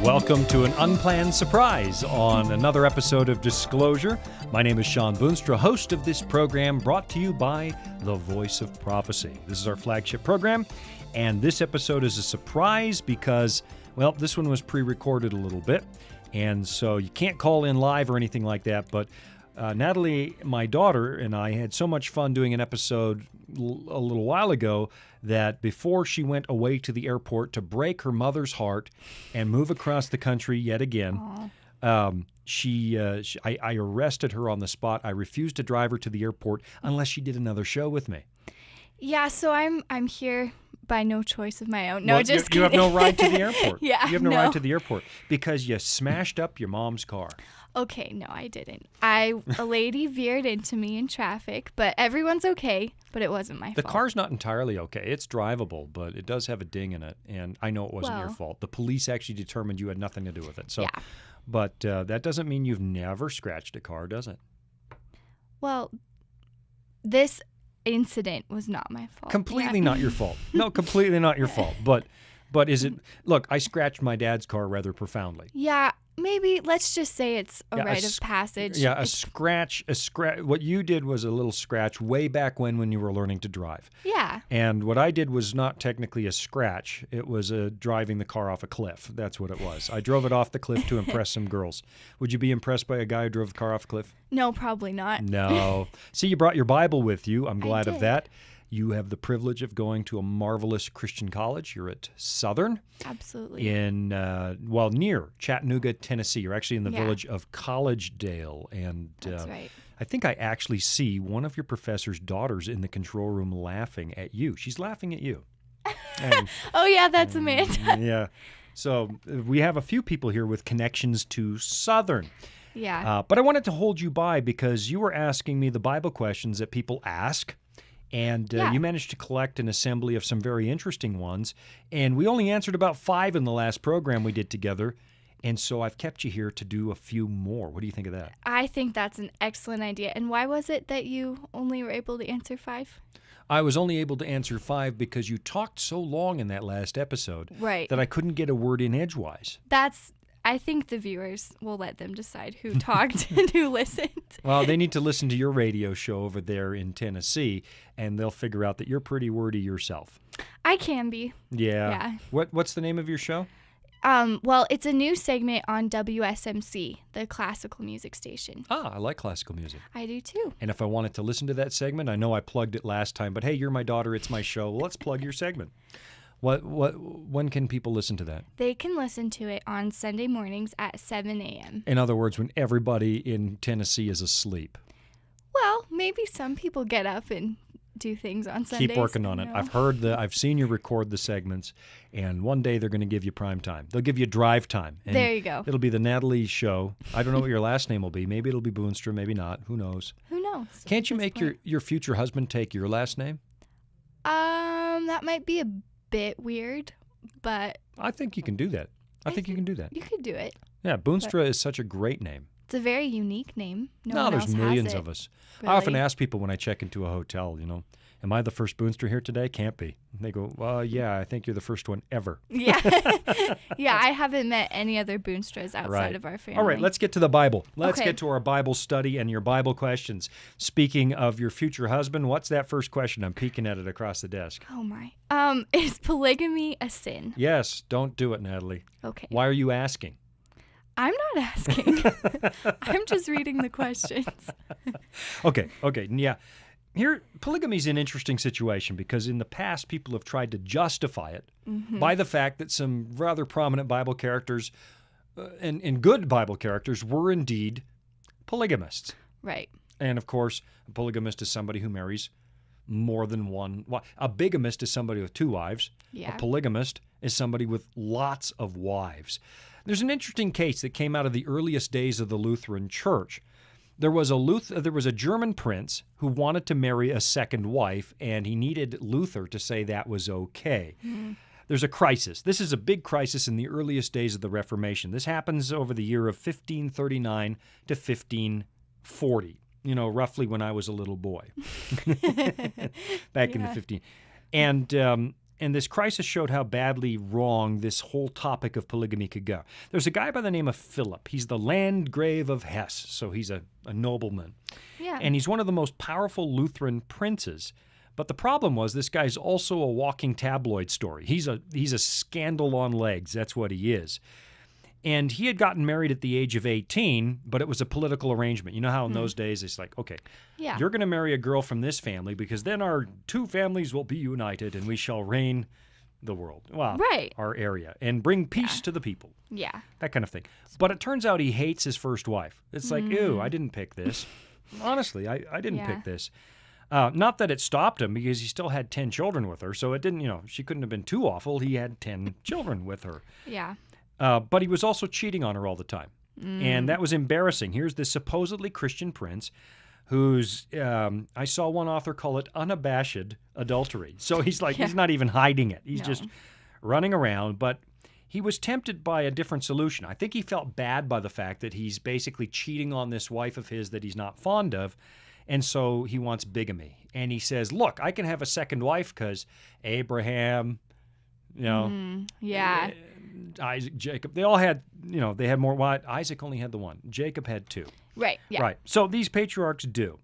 Welcome to an unplanned surprise on another episode of Disclosure. My name is Sean Boonstra, host of this program brought to you by the Voice of Prophecy. This is our flagship program, and this episode is a surprise because, well, this one was pre-recorded a little bit, and so you can't call in live or anything like that, but Natalie, my daughter, and I had so much fun doing an episode a little while ago that before she went away to the airport to break her mother's heart and move across the country yet again, I arrested her on the spot. I refused to drive her to the airport unless she did another show with me. Yeah, so I'm here by no choice of my own. No, well, just you kidding. have no ride to the airport. Yeah, you have no ride to the airport because you smashed up your mom's car. Okay, no, I didn't. A lady veered into me in traffic, but everyone's okay, but it wasn't my fault. The car's not entirely okay. It's drivable, but it does have a ding in it, and I know it wasn't your fault. The police actually determined you had nothing to do with it. So, yeah. But that doesn't mean you've never scratched a car, does it? Well, this incident was not my fault. Completely not your fault. No, completely not your fault. But is it? Look, I scratched my dad's car rather profoundly. Yeah, maybe let's just say it's a rite of passage. Yeah, a scratch. What you did was a little scratch way back when you were learning to drive. Yeah. And what I did was not technically a scratch. It was driving the car off a cliff. That's what it was. I drove it off the cliff to impress some girls. Would you be impressed by a guy who drove the car off a cliff? No, probably not. No. See, you brought your Bible with you. I'm glad I of did. that. You have the privilege of going to a marvelous Christian college. You're at Southern. Absolutely. In, near Chattanooga, Tennessee. You're actually in the Yeah. village of Collegedale. And That's right. I think I actually see one of your professor's daughters in the control room laughing at you. She's laughing at you. And, Oh, yeah, that's Amanda. yeah. So we have a few people here with connections to Southern. Yeah. But I wanted to hold you by because you were asking me the Bible questions that people ask. And you managed to collect an assembly of some very interesting ones. And we only answered about 5 in the last program we did together. And so I've kept you here to do a few more. What do you think of that? I think that's an excellent idea. And why was it that you only were able to answer 5? I was only able to answer 5 because you talked so long in that last episode that I couldn't get a word in edgewise. I think the viewers will let them decide who talked and who listened. Well, they need to listen to your radio show over there in Tennessee, and they'll figure out that you're pretty wordy yourself. I can be. Yeah. What's the name of your show? Well, it's a new segment on WSMC, the classical music station. I like classical music. I do too. And if I wanted to listen to that segment, I know I plugged it last time, but hey, you're my daughter, it's my show. Let's plug your segment. When can people listen to that? They can listen to it on Sunday mornings at 7 a.m. In other words, when everybody in Tennessee is asleep. Well, maybe some people get up and do things on Sundays. Keep working on it. I've seen you record the segments, and one day they're going to give you prime time. They'll give you drive time. And there you go. It'll be the Natalie show. I don't know what your last name will be. Maybe it'll be Boonstra, maybe not. Who knows? Who knows? Can't you make your future husband take your last name? That might be a bit weird, but I think you can do that. I think you can do that. You could do it. Yeah, Boonstra is such a great name. It's a very unique name. No, there's millions of us. Really? I often ask people when I check into a hotel, am I the first Boonstra here today? Can't be. And they go, well, yeah, I think you're the first one ever. Yeah. Yeah, I haven't met any other Boonstras outside of our family. All right, let's get to the Bible. Let's Okay. get to our Bible study and your Bible questions. Speaking of your future husband, what's that first question? I'm peeking at it across the desk. Oh, my. Is polygamy a sin? Yes, don't do it, Natalie. Okay. Why are you asking? I'm not asking. I'm just reading the questions. Okay, yeah. Here, polygamy is an interesting situation because in the past, people have tried to justify it by the fact that some rather prominent Bible characters and good Bible characters were indeed polygamists. Right. And of course, a polygamist is somebody who marries more than one. A bigamist is somebody with 2 wives. Yeah. A polygamist is somebody with lots of wives. There's an interesting case that came out of the earliest days of the Lutheran Church. There was a German prince who wanted to marry a second wife, and he needed Luther to say that was okay. There's a crisis. This is a big crisis in the earliest days of the Reformation. This happens over the year of 1539 to 1540, roughly when I was a little boy. Back in the 15. And And this crisis showed how badly wrong this whole topic of polygamy could go. There's a guy by the name of Philip. He's the Landgrave of Hesse, so he's a nobleman. Yeah. And he's one of the most powerful Lutheran princes. But the problem was this guy's also a walking tabloid story. He's a scandal on legs. That's what he is. And he had gotten married at the age of 18, but it was a political arrangement. You know how in those days it's like, okay, you're going to marry a girl from this family because then our two families will be united and we shall reign the world. Well, our area, and bring peace to the people. Yeah. That kind of thing. But it turns out he hates his first wife. It's like, ew, I didn't pick this. Honestly, I didn't pick this. Not that it stopped him because he still had 10 children with her. So it didn't, she couldn't have been too awful. He had 10 children with her. Yeah. But he was also cheating on her all the time. And that was embarrassing. Here's this supposedly Christian prince who's, I saw one author call it unabashed adultery. So he's like, he's not even hiding it. He's just running around. But he was tempted by a different solution. I think he felt bad by the fact that he's basically cheating on this wife of his that he's not fond of. And so he wants bigamy. And he says, look, I can have a second wife because Abraham, Isaac, Jacob, they all had, they had more. Well, Isaac only had the one. Jacob had two. Right, yeah. Right. So these patriarchs do.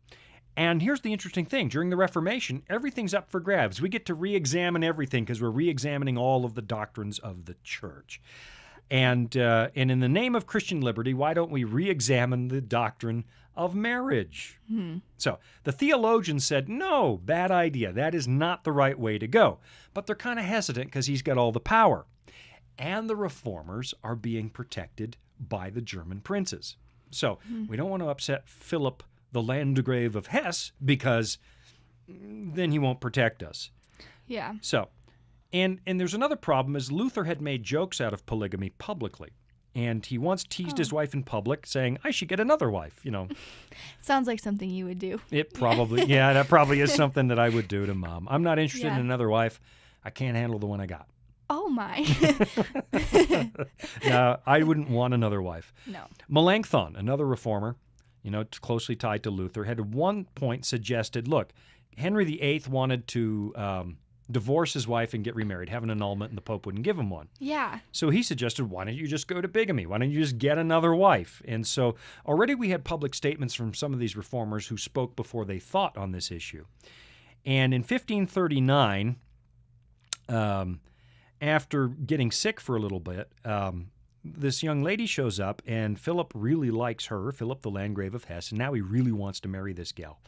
And here's the interesting thing. During the Reformation, everything's up for grabs. We get to re-examine everything because we're re-examining all of the doctrines of the church. And in the name of Christian liberty, why don't we re-examine the doctrine of marriage? So the theologians said, no, bad idea. That is not the right way to go. But they're kind of hesitant because he's got all the power. And the reformers are being protected by the German princes. So we don't want to upset Philip, the Landgrave of Hesse, because then he won't protect us. Yeah. So, and there's another problem is Luther had made jokes out of polygamy publicly. And he once teased his wife in public, saying, I should get another wife, Sounds like something you would do. It probably, that probably is something that I would do to Mom. I'm not interested in another wife. I can't handle the one I got. Oh, my. No, I wouldn't want another wife. No. Melanchthon, another reformer, closely tied to Luther, had at one point suggested, look, Henry VIII wanted to divorce his wife and get remarried, have an annulment, and the Pope wouldn't give him one. Yeah. So he suggested, why don't you just go to bigamy? Why don't you just get another wife? And so already we had public statements from some of these reformers who spoke before they thought on this issue. And in 1539, after getting sick for a little bit, this young lady shows up, and Philip really likes her, Philip the Landgrave of Hesse, and now he really wants to marry this gal.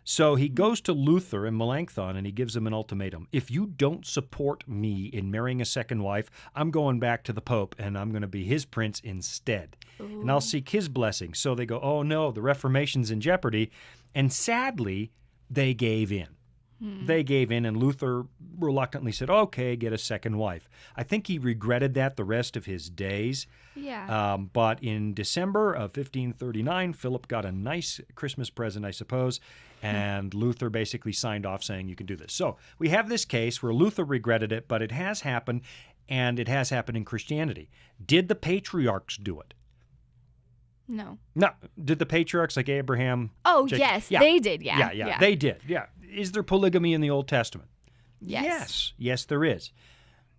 So he goes to Luther and Melanchthon, and he gives him an ultimatum. If you don't support me in marrying a second wife, I'm going back to the Pope, and I'm going to be his prince instead. Ooh. And I'll seek his blessing. So they go, oh, no, the Reformation's in jeopardy. And sadly, they gave in. They gave in, and Luther reluctantly said, okay, get a second wife. I think he regretted that the rest of his days. Yeah. But in December of 1539, Philip got a nice Christmas present, I suppose, and Luther basically signed off saying you can do this. So we have this case where Luther regretted it, but it has happened, and it has happened in Christianity. Did the patriarchs do it? No. No. Did the patriarchs like Abraham? Oh, Jacob? Yes, they did, yeah. They did, yeah. Is there polygamy in the Old Testament? Yes. Yes, there is.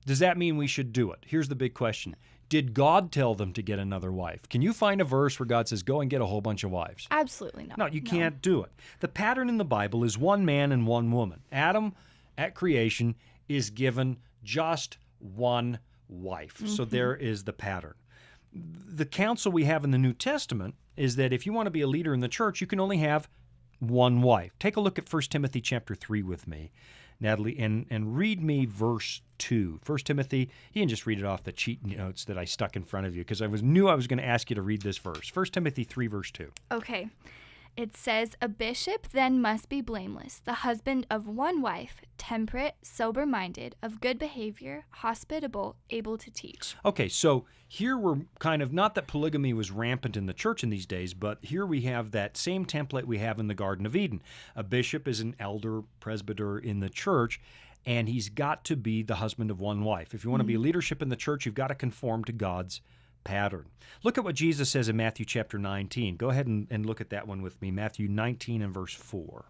Does that mean we should do it? Here's the big question. Did God tell them to get another wife? Can you find a verse where God says, go and get a whole bunch of wives? Absolutely not. No, you can't do it. The pattern in the Bible is one man and one woman. Adam, at creation, is given just one wife. So there is the pattern. The counsel we have in the New Testament is that if you want to be a leader in the church, you can only have one wife. Take a look at 1 Timothy chapter 3 with me, Natalie, and read me verse 2. 1 Timothy, you can just read it off the cheat notes that I stuck in front of you because knew I was going to ask you to read this verse. 1 Timothy 3 verse 2. Okay. It says, a bishop then must be blameless, the husband of one wife, temperate, sober-minded, of good behavior, hospitable, able to teach. Okay, so here we're kind of, not that polygamy was rampant in the church in these days, but here we have that same template we have in the Garden of Eden. A bishop is an elder presbyter in the church, and he's got to be the husband of one wife. If you want to be leadership in the church, you've got to conform to God's pattern. Look at what Jesus says in Matthew chapter 19. Go ahead and look at that one with me. Matthew 19 and verse 4.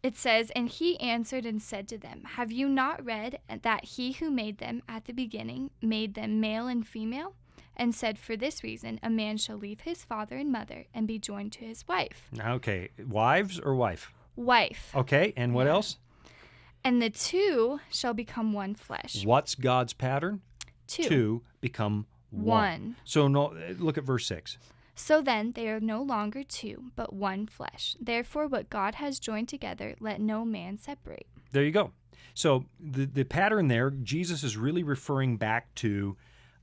It says, "And he answered and said to them, Have you not read that he who made them at the beginning made them male and female? And said, For this reason, a man shall leave his father and mother and be joined to his wife." Okay, wives or wife? Wife. Okay, and what else? "And the two shall become one flesh." What's God's pattern? Two become one. So no, look at verse 6. "So then they are no longer two, but one flesh. Therefore what God has joined together, let no man separate." There you go. So the pattern there, Jesus is really referring back to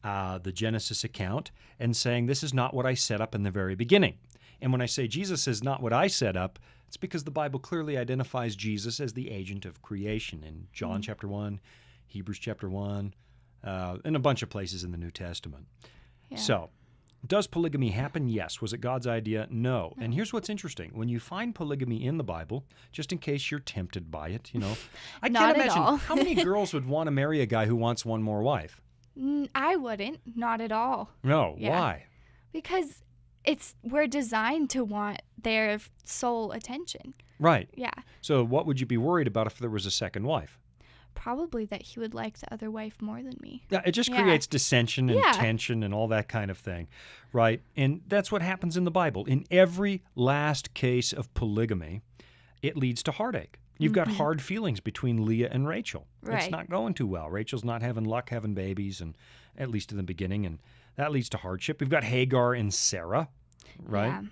the Genesis account and saying, this is not what I set up in the very beginning. And when I say Jesus is not what I set up, it's because the Bible clearly identifies Jesus as the agent of creation in John chapter 1, Hebrews chapter 1, and a bunch of places in the New Testament. Yeah. So, does polygamy happen? Yes. Was it God's idea? No. And here's what's interesting. When you find polygamy in the Bible, just in case you're tempted by it, I Not can't at imagine all. how many girls would want to marry a guy who wants one more wife. I wouldn't. Not at all. No. Yeah. Why? Because we're designed to want their sole attention. Right. Yeah. So what would you be worried about if there was a second wife? Probably that he would like the other wife more than me. Yeah, it just creates dissension and Yeah. tension and all that kind of thing, right? And that's what happens in the Bible. In every last case of polygamy, it leads to heartache. You've got hard feelings between Leah and Rachel. Right. It's not going too well. Rachel's not having luck having babies, and at least in the beginning, and that leads to hardship. We've got Hagar and Sarah, right?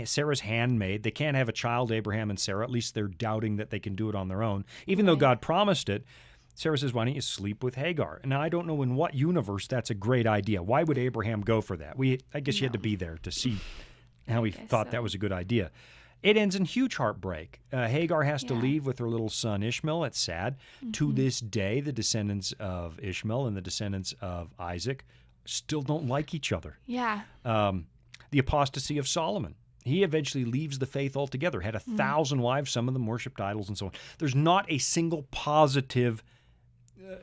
Sarah's handmaid. They can't have a child, Abraham and Sarah. At least they're doubting that they can do it on their own. Even though God promised it, Sarah says, why don't you sleep with Hagar? Now, I don't know in what universe that's a great idea. Why would Abraham go for that? I guess you had to be there to see how he thought that was a good idea. It ends in huge heartbreak. Hagar has to leave with her little son Ishmael. It's sad. To this day, the descendants of Ishmael and the descendants of Isaac still don't like each other. Yeah. The apostasy of Solomon. He eventually leaves the faith altogether, had 1,000 wives, some of them worshipped idols and so on. There's not a single positive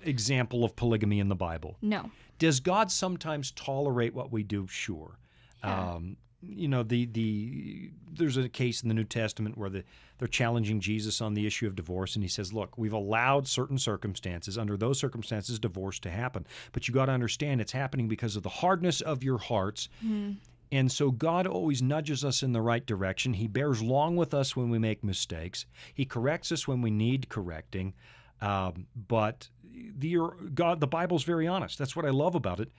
example of polygamy in the Bible. No. Does God sometimes tolerate what we do? Sure. Yeah. There's a case in the New Testament where they're challenging Jesus on the issue of divorce, and he says, look, we've allowed certain circumstances, under those circumstances, divorce to happen. But you got to understand it's happening because of the hardness of your hearts. And so God always nudges us in the right direction. He bears long with us when we make mistakes. He corrects us when we need correcting. But the Bible's very honest. That's what I love about it.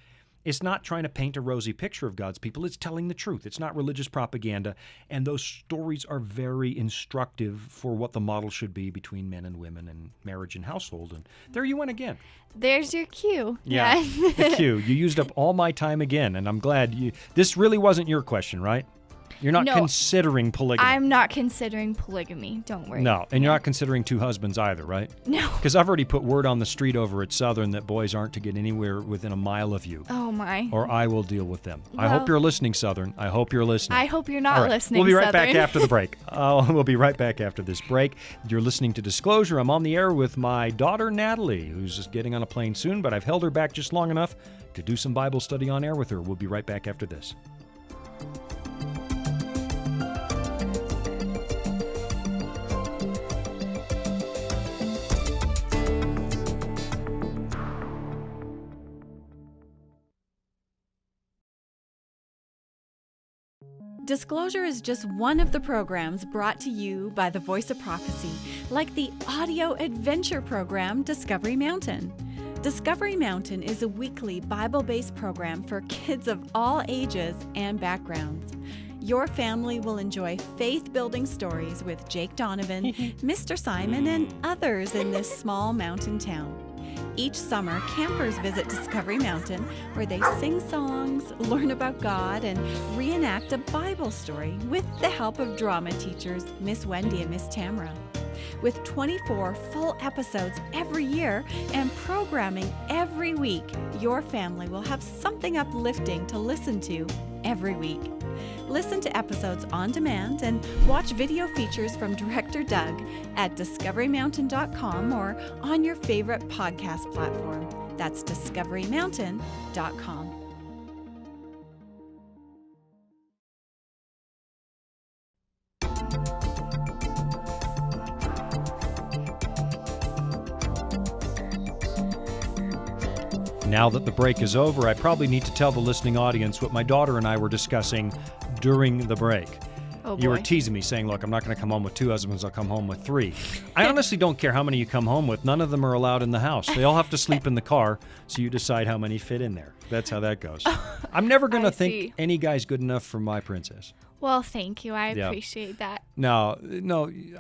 It's not trying to paint a rosy picture of God's people. It's telling the truth. It's not religious propaganda. And those stories are very instructive for what the model should be between men and women and marriage and household. And there you went again. There's your cue. Yeah. The cue. You used up all my time again, and I'm glad this really wasn't your question, right? You're not considering polygamy. I'm not considering polygamy. Don't worry. No, and you're not considering two husbands either, right? No. Because I've already put word on the street over at Southern that boys aren't to get anywhere within a mile of you. Oh, my. Or I will deal with them. I hope you're listening, Southern. I hope you're listening. I hope you're not listening, We'll be right Southern. back after the break. We'll be right back after this break. You're listening to Disclosure. I'm on the air with my daughter, Natalie, who's just getting on a plane soon, but I've held her back just long enough to do some Bible study on air with her. We'll be right back after this. Disclosure is just one of the programs brought to you by the Voice of Prophecy, like the audio adventure program Discovery Mountain. Discovery Mountain is a weekly Bible-based program for kids of all ages and backgrounds. Your family will enjoy faith-building stories with Jake Donovan, Mr. Simon, and others in this small mountain town. Each summer, campers visit Discovery Mountain, where they sing songs, learn about God, and reenact a Bible story with the help of drama teachers Miss Wendy and Miss Tamara. With 24 full episodes every year and programming every week, your family will have something uplifting to listen to every week. Listen to episodes on demand and watch video features from Director Doug at discoverymountain.com or on your favorite podcast platform. That's discoverymountain.com. Now that the break is over, I probably need to tell the listening audience what my daughter and I were discussing during the break. Oh, boy. You were teasing me, saying, look, I'm not going to come home with 2 husbands, I'll come home with 3. I honestly don't care how many you come home with. None of them are allowed in the house. They all have to sleep in the car, so you decide how many fit in there. That's how that goes. I'm never going to think any guy's good enough for my princess. Well, thank you. I appreciate that. No,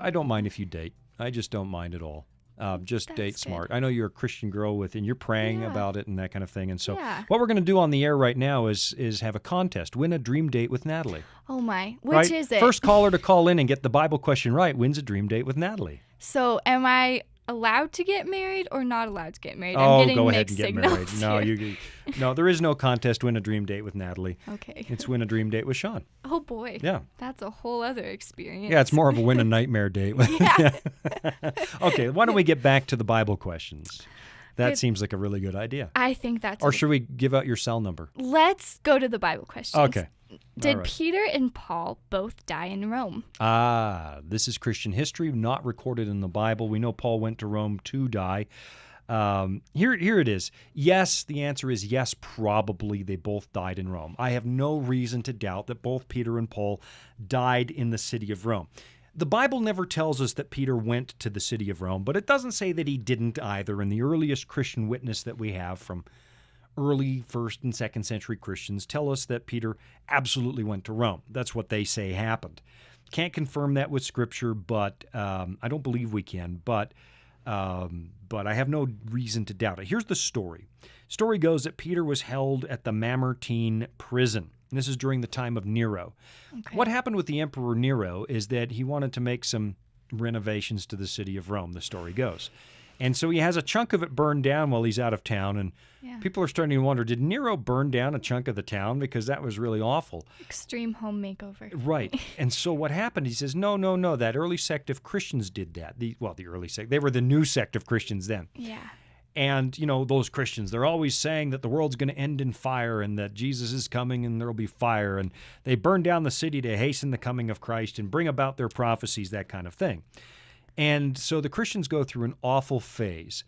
I don't mind if you date. I just don't mind at all. Just That's date good. smart. I know you're a Christian girl and you're praying about it and that kind of thing. And so Yeah. what we're going to do on the air right now is have a contest. Win a dream date with Natalie. Oh, my. Which Right? is it? First caller to call in and get the Bible question right wins a dream date with Natalie. So am I allowed to get married or not allowed to get married? I'm Oh, getting go ahead mixed and get signals married. here. No, there is no contest. Win a dream date with Natalie. Okay. It's win a dream date with Sean. Oh, boy. Yeah. That's a whole other experience. Yeah, it's more of a win a nightmare date. Yeah. Okay, why don't we get back to the Bible questions? That Good. seems like a really good idea. I think that's Or should we give out your cell number? Let's go to the Bible questions. Okay. Did All right. Peter and Paul both die in Rome? This is Christian history, not recorded in the Bible. We know Paul went to Rome to die. Here it is. Yes, the answer is yes, probably they both died in Rome. I have no reason to doubt that both Peter and Paul died in the city of Rome. The Bible never tells us that Peter went to the city of Rome, but it doesn't say that he didn't either. And the earliest Christian witness that we have from early 1st and 2nd century Christians tell us that Peter absolutely went to Rome. That's what they say happened. Can't confirm that with Scripture, but I don't believe we can. But I have no reason to doubt it. Here's the story. Story goes that Peter was held at the Mamertine prison. And this is during the time of Nero. Okay. What happened with the Emperor Nero is that he wanted to make some renovations to the city of Rome, the story goes. And so he has a chunk of it burned down while he's out of town. And people are starting to wonder, did Nero burn down a chunk of the town? Because that was really awful. Extreme home makeover. Right. And so what happened, he says, no, that early sect of Christians did that. The early sect, they were the new sect of Christians then. Yeah. And, those Christians, they're always saying that the world's going to end in fire and that Jesus is coming and there'll be fire. And they burn down the city to hasten the coming of Christ and bring about their prophecies, that kind of thing. And so the Christians go through an awful phase.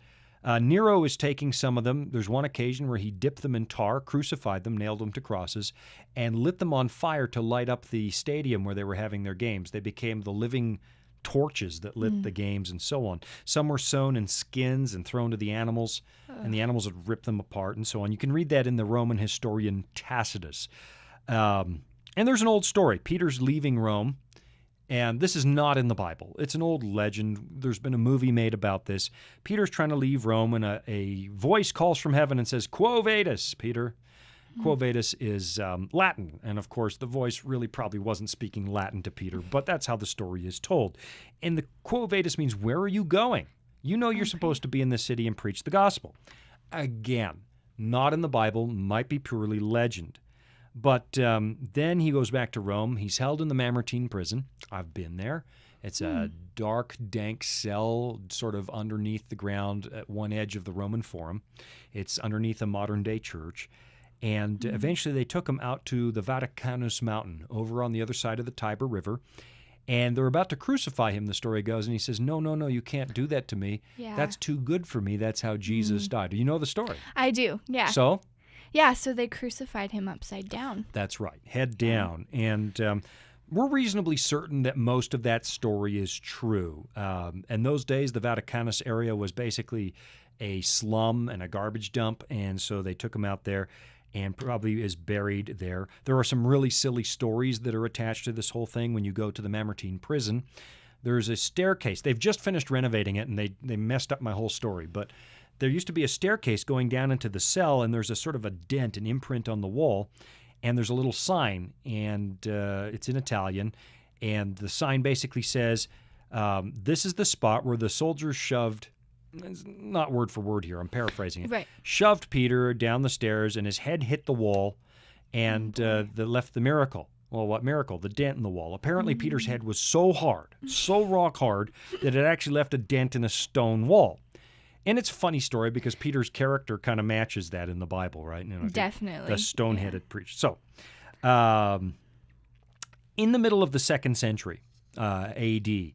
Nero is taking some of them. There's one occasion where he dipped them in tar, crucified them, nailed them to crosses, and lit them on fire to light up the stadium where they were having their games. They became the living torches that lit the games and so on. Some were sewn in skins and thrown to the animals, and the animals would rip them apart and so on. You can read that in the Roman historian Tacitus. And there's an old story. Peter's leaving Rome, and this is not in the Bible. It's an old legend. There's been a movie made about this. Peter's trying to leave Rome, and a voice calls from heaven and says, Quo vadis, Peter. Quo vadis is Latin, and of course the voice really probably wasn't speaking Latin to Peter, but that's how the story is told. And the Quo vadis means, where are you going? You know you're supposed to be in this city and preach the gospel. Again, not in the Bible, might be purely legend. But then he goes back to Rome. He's held in the Mamertine prison. I've been there. It's a dark, dank cell sort of underneath the ground at one edge of the Roman Forum. It's underneath a modern-day church. And eventually they took him out to the Vaticanus mountain over on the other side of the Tiber River. And they're about to crucify him, the story goes. And he says, no, you can't do that to me. Yeah. That's too good for me. That's how Jesus died. Do you know the story? I do, yeah. So? Yeah, so they crucified him upside down. That's right, head down. And we're reasonably certain that most of that story is true. In those days, the Vaticanus area was basically a slum and a garbage dump. And so they took him out there and probably is buried there. There are some really silly stories that are attached to this whole thing when you go to the Mamertine prison. There's a staircase. They've just finished renovating it, and they messed up my whole story. But there used to be a staircase going down into the cell, and there's a sort of a dent, an imprint on the wall, and there's a little sign, and it's in Italian, and the sign basically says, this is the spot where the soldiers shoved, it's not word for word here, I'm paraphrasing it, Right. shoved Peter down the stairs, and his head hit the wall, and that left the miracle. Well, what miracle? The dent in the wall. Apparently, Peter's head was so hard, so rock hard, that it actually left a dent in a stone wall. And it's a funny story because Peter's character kind of matches that in the Bible, right? Definitely. The stone-headed preacher. So, in the middle of the 2nd century A.D.,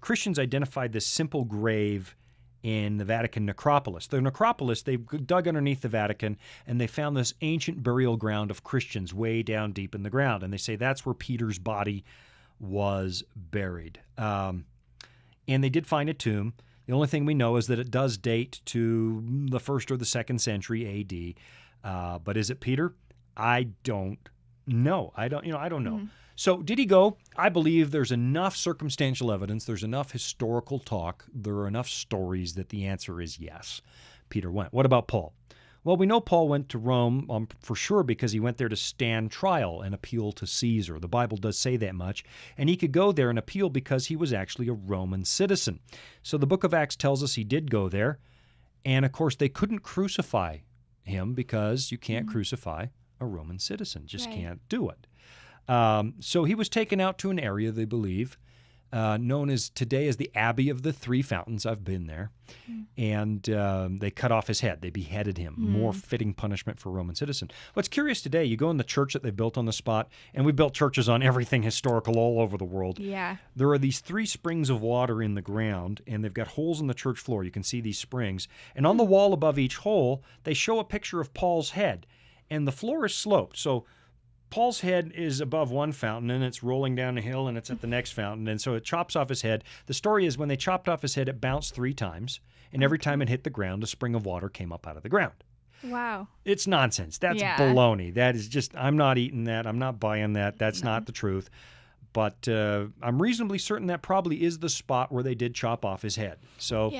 Christians identified this simple grave in the Vatican necropolis. The necropolis, they dug underneath the Vatican, and they found this ancient burial ground of Christians way down deep in the ground. And they say that's where Peter's body was buried. And they did find a tomb. The only thing we know is that it does date to the 1st or the 2nd century A.D. But is it Peter? I don't know. I don't know. Mm-hmm. So did he go? I believe there's enough circumstantial evidence, there's enough historical talk, there are enough stories that the answer is yes. Peter went. What about Paul? Well, we know Paul went to Rome for sure because he went there to stand trial and appeal to Caesar. The Bible does say that much. And he could go there and appeal because he was actually a Roman citizen. So the book of Acts tells us he did go there. And, of course, they couldn't crucify him because you can't crucify a Roman citizen. Just can't do it. So he was taken out to an area, they believe, known as today as the Abbey of the Three Fountains. I've been there. And they cut off his head. They beheaded him. More fitting punishment for a Roman citizen. What's curious today, you go in the church that they built on the spot, and we built churches on everything historical all over the world. Yeah. There are these 3 springs of water in the ground, and they've got holes in the church floor. You can see these springs. And on the wall above each hole, they show a picture of Paul's head. And the floor is sloped. So Paul's head is above one fountain, and it's rolling down a hill, and it's at the next fountain. And so it chops off his head. The story is when they chopped off his head, it bounced 3 times. And every time it hit the ground, a spring of water came up out of the ground. Wow. It's nonsense. That's baloney. That is just, I'm not eating that. I'm not buying that. That's not the truth. But I'm reasonably certain that probably is the spot where they did chop off his head. So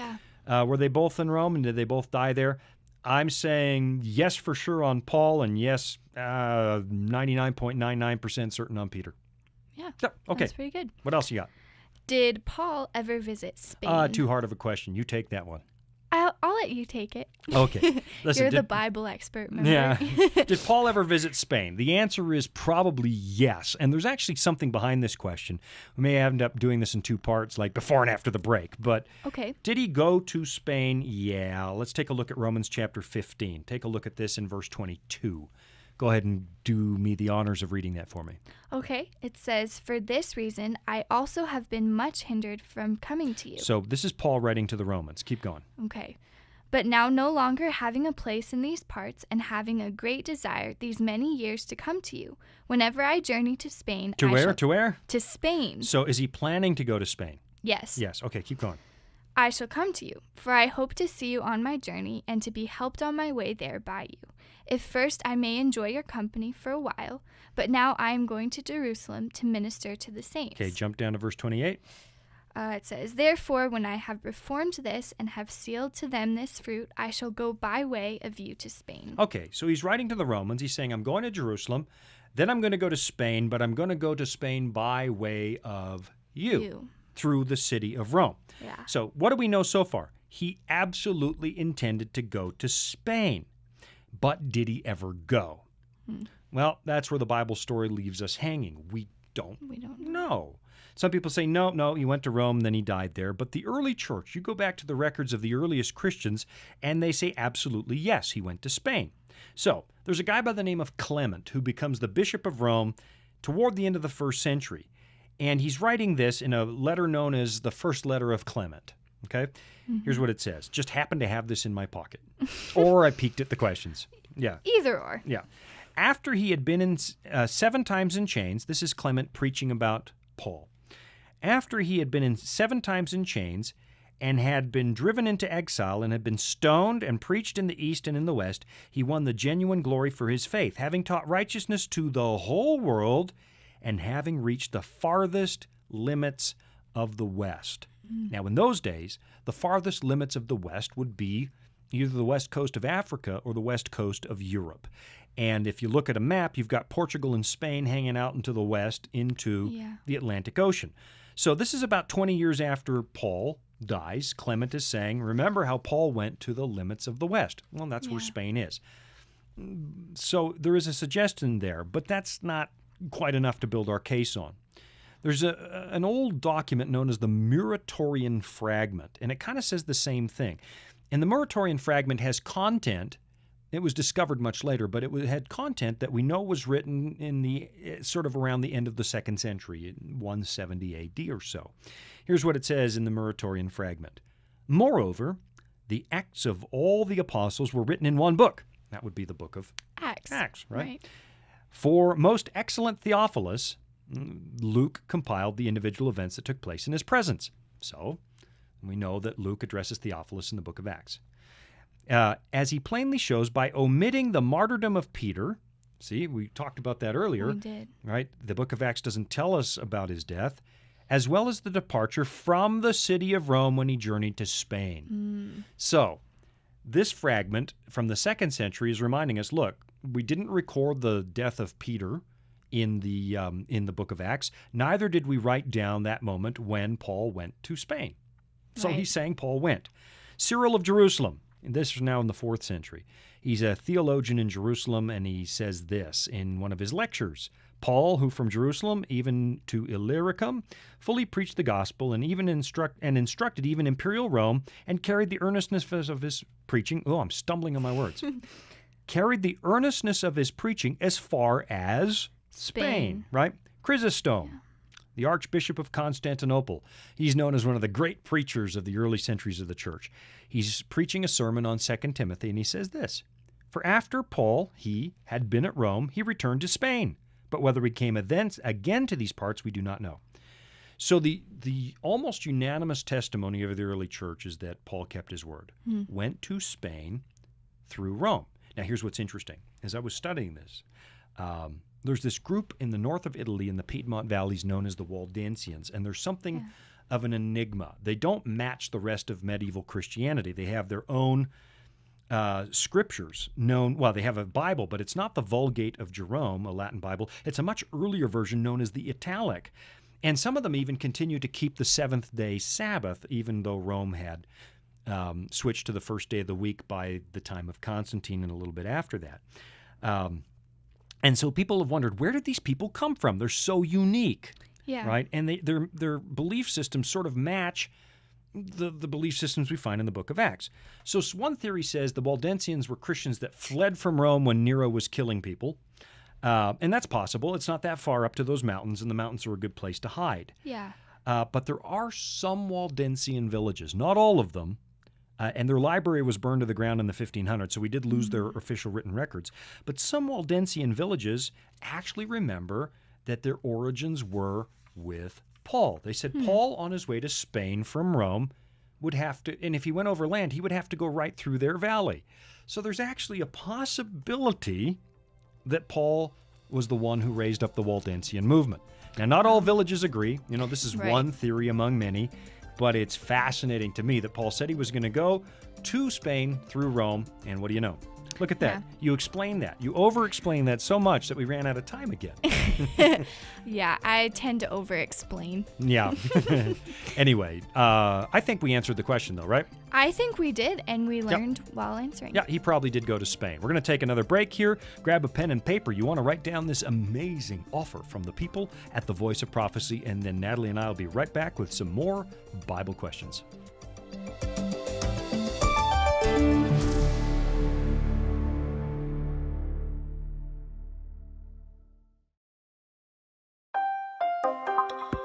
were they both in Rome, and did they both die there? I'm saying yes for sure on Paul, and yes, 99.99% certain on Peter. Yeah. So, okay. That's pretty good. What else you got? Did Paul ever visit Spain? Too hard of a question. You take that one. I'll let you take it. Okay. Listen, You're the Bible expert, remember? Yeah. Did Paul ever visit Spain? The answer is probably yes. And there's actually something behind this question. We may end up doing this in 2 parts, like before and after the break. But did he go to Spain? Yeah. Let's take a look at Romans chapter 15. Take a look at this in verse 22. Go ahead and do me the honors of reading that for me. Okay. It says, "For this reason, I also have been much hindered from coming to you." So this is Paul writing to the Romans. Keep going. Okay. "But now no longer having a place in these parts and having a great desire these many years to come to you, whenever I journey to Spain." To where? To where? To Spain. So is he planning to go to Spain? Yes. Yes. Okay, keep going. "I shall come to you, for I hope to see you on my journey and to be helped on my way there by you. If first I may enjoy your company for a while, but now I am going to Jerusalem to minister to the saints." Okay, jump down to verse 28. It says, "Therefore, when I have performed this and have sealed to them this fruit, I shall go by way of you to Spain." Okay, so he's writing to the Romans. He's saying, I'm going to Jerusalem, then I'm going to go to Spain, but I'm going to go to Spain by way of you. Through the city of Rome. Yeah. So what do we know so far? He absolutely intended to go to Spain. But did he ever go? Well, that's where the Bible story leaves us hanging. We don't know. Some people say, no, he went to Rome, then he died there. But the early church, you go back to the records of the earliest Christians, and they say absolutely yes, he went to Spain. So there's a guy by the name of Clement who becomes the Bishop of Rome toward the end of the 1st century. And he's writing this in a letter known as the First Letter of Clement. Okay? Here's what it says. Just happened to have this in my pocket. Or I peeked at the questions. Yeah. Either or. Yeah. After he had been in 7 times in chains, this is Clement preaching about Paul. After he had been in 7 times in chains and had been driven into exile and had been stoned and preached in the east and in the west, he won the genuine glory for his faith, having taught righteousness to the whole world and having reached the farthest limits of the west. Now, in those days, the farthest limits of the west would be either the west coast of Africa or the west coast of Europe. And if you look at a map, you've got Portugal and Spain hanging out into the west into the Atlantic Ocean. So this is about 20 years after Paul dies. Clement is saying, remember how Paul went to the limits of the west. Well, that's where Spain is. So there is a suggestion there, but that's not quite enough to build our case on. There's an old document known as the Muratorian Fragment, and it kind of says the same thing. And the Muratorian Fragment has content. It was discovered much later, but it had content that we know was written in the sort of around the end of the 2nd century, in 170 AD or so. Here's what it says in the Muratorian Fragment. Moreover, the Acts of all the apostles were written in one book. That would be the book of Acts, right? For most excellent Theophilus, Luke compiled the individual events that took place in his presence. So we know that Luke addresses Theophilus in the book of Acts. As he plainly shows by omitting the martyrdom of Peter. See, we talked about that earlier. We did. Right? The book of Acts doesn't tell us about his death, as well as the departure from the city of Rome when he journeyed to Spain. So this fragment from the 2nd century is reminding us, look, we didn't record the death of Peter in the book of Acts. Neither did we write down that moment when Paul went to Spain. So he's saying Paul went. Cyril of Jerusalem, and this is now in the 4th century. He's a theologian in Jerusalem, and he says this in one of his lectures. Paul, who from Jerusalem even to Illyricum, fully preached the gospel and even instructed even imperial Rome, and carried the earnestness of his preaching. Oh, I'm stumbling on my words. Carried the earnestness of his preaching as far as Spain, right? Chrysostom, the Archbishop of Constantinople. He's known as one of the great preachers of the early centuries of the church. He's preaching a sermon on 2 Timothy, and he says this, "For after Paul, he had been at Rome, he returned to Spain. But whether he came thence again to these parts, we do not know." So the almost unanimous testimony of the early church is that Paul kept his word, went to Spain through Rome. Now, here's what's interesting. As I was studying this, there's this group in the north of Italy in the Piedmont valleys known as the Waldensians, and there's something of an enigma. They don't match the rest of medieval Christianity. They have their own scriptures known. Well, they have a Bible, but it's not the Vulgate of Jerome, a Latin Bible. It's a much earlier version known as the Italic. And some of them even continue to keep the seventh-day Sabbath, even though Rome had switched to the first day of the week by the time of Constantine and a little bit after that. And so people have wondered, where did these people come from? They're so unique, right? And their belief systems sort of match the belief systems we find in the book of Acts. So one theory says the Waldensians were Christians that fled from Rome when Nero was killing people. And that's possible. It's not that far up to those mountains, and the mountains are a good place to hide. But there are some Waldensian villages, not all of them, and their library was burned to the ground in the 1500s, so we did lose their official written records. But some Waldensian villages actually remember that their origins were with Paul. They said Paul, on his way to Spain from Rome, would have to, and if he went overland, he would have to go right through their valley. So there's actually a possibility that Paul was the one who raised up the Waldensian movement. Now, not all villages agree. You know, this is one theory among many, but it's fascinating to me that Paul said he was going to go to Spain through Rome, and what do you know? Look at that. You explained that. You over-explained that so much that we ran out of time again. I tend to over-explain. Anyway, I think we answered the question, though, right? I think we did, and we learned while answering. Yeah, he probably did go to Spain. We're going to take another break here. Grab a pen and paper. You want to write down this amazing offer from the people at the Voice of Prophecy, and then Natalie and I will be right back with some more Bible questions.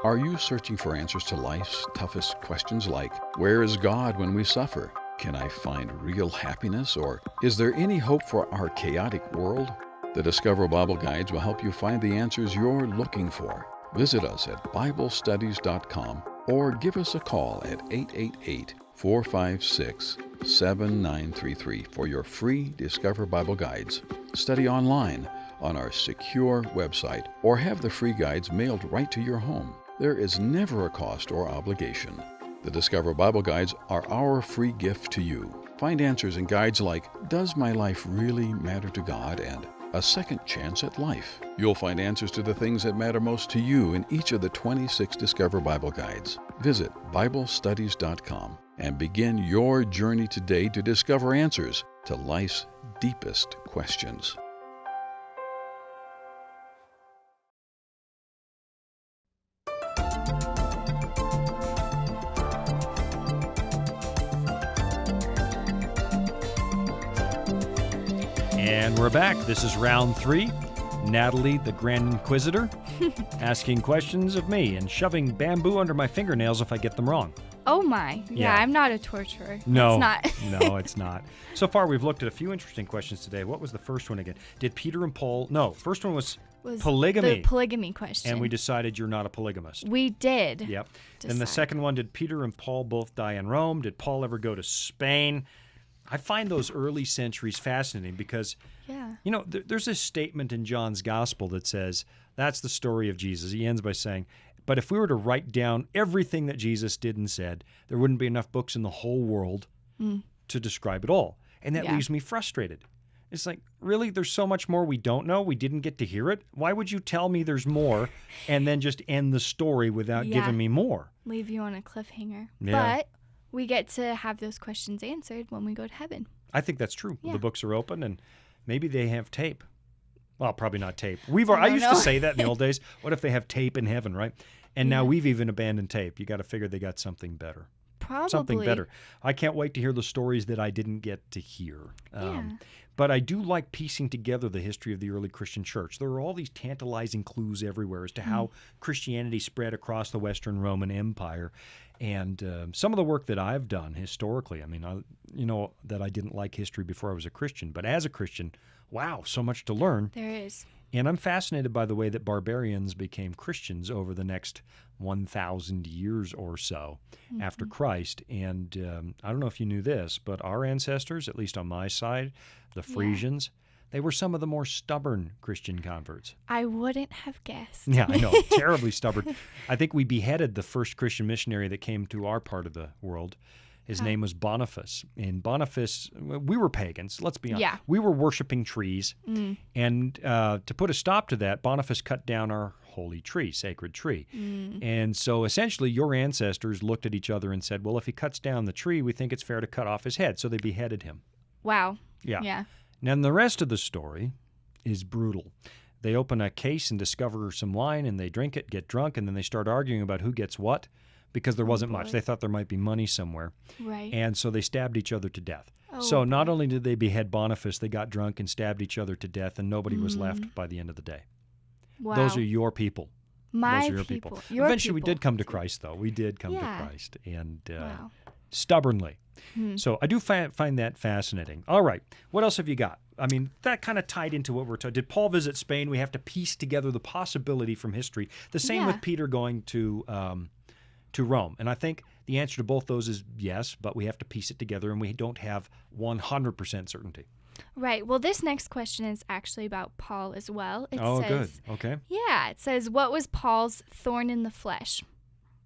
Are you searching for answers to life's toughest questions like, where is God when we suffer? Can I find real happiness? Or is there any hope for our chaotic world? The Discover Bible Guides will help you find the answers you're looking for. Visit us at BibleStudies.com or give us a call at 888-456-7933 for your free Discover Bible Guides. Study online on our secure website or have the free guides mailed right to your home. There is never a cost or obligation. The Discover Bible Guides are our free gift to you. Find answers in guides like, Does My Life Really Matter to God? And A Second Chance at Life. You'll find answers to the things that matter most to you in each of the 26 Discover Bible Guides. Visit BibleStudies.com and begin your journey today to discover answers to life's deepest questions. And we're back. This is round 3. Natalie, the Grand Inquisitor, asking questions of me and shoving bamboo under my fingernails if I get them wrong. Oh my. Yeah. I'm not a torturer. No. It's not. No, it's not. So far, we've looked at a few interesting questions today. What was the first one again? Did Peter and Paul... No, first one was polygamy. The polygamy question. And we decided you're not a polygamist. We did. Yep. And the second one, did Peter and Paul both die in Rome? Did Paul ever go to Spain? I find those early centuries fascinating because, you know, there's this statement in John's gospel that says, that's the story of Jesus. He ends by saying, but if we were to write down everything that Jesus did and said, there wouldn't be enough books in the whole world to describe it all. And that leaves me frustrated. It's like, really? There's so much more we don't know? We didn't get to hear it? Why would you tell me there's more and then just end the story without giving me more? Leave you on a cliffhanger. Yeah. But we get to have those questions answered when we go to heaven. I think that's true. Yeah. The books are open and maybe they have tape. Well, probably not tape. I used to say that in the old days. What if they have tape in heaven, right? And now we've even abandoned tape. You got to figure they got something better. Probably. Something better. I can't wait to hear the stories that I didn't get to hear. But I do like piecing together the history of the early Christian church. There are all these tantalizing clues everywhere as to how Christianity spread across the Western Roman Empire. And some of the work that I've done historically, I mean, you know that I didn't like history before I was a Christian. But as a Christian, wow, so much to learn. There is. And I'm fascinated by the way that barbarians became Christians over the next 1,000 years or so after Christ. And I don't know if you knew this, but our ancestors, at least on my side, the Frisians, they were some of the more stubborn Christian converts. I wouldn't have guessed. Yeah, I know. Terribly stubborn. I think we beheaded the first Christian missionary that came to our part of the world. His name was Boniface. And Boniface, we were pagans, let's be honest. Yeah. We were worshiping trees. And to put a stop to that, Boniface cut down our holy tree, sacred tree. And so essentially your ancestors looked at each other and said, well, if he cuts down the tree, we think it's fair to cut off his head. So they beheaded him. Wow. Yeah. Now, the rest of the story is brutal. They open a case and discover some wine, and they drink it, get drunk, and then they start arguing about who gets what. Because there wasn't much. They thought there might be money somewhere. Right. And so they stabbed each other to death. Oh, so not only did they behead Boniface, they got drunk and stabbed each other to death, and nobody was left by the end of the day. Wow. Those are your people. My Those are your people. people. Your Eventually, people. we did come to Christ, though. We did come to Christ, and Wow. stubbornly. So I do find that fascinating. All right. What else have you got? I mean, that kind of tied into what we're talking. Did Paul visit Spain? We have to piece together the possibility from history. The same with Peter going to Rome. And I think the answer to both those is yes, but we have to piece it together, and we don't have 100% certainty. Right. Well, this next question is actually about Paul as well. It says, good. Okay. Yeah, it says, what was Paul's thorn in the flesh?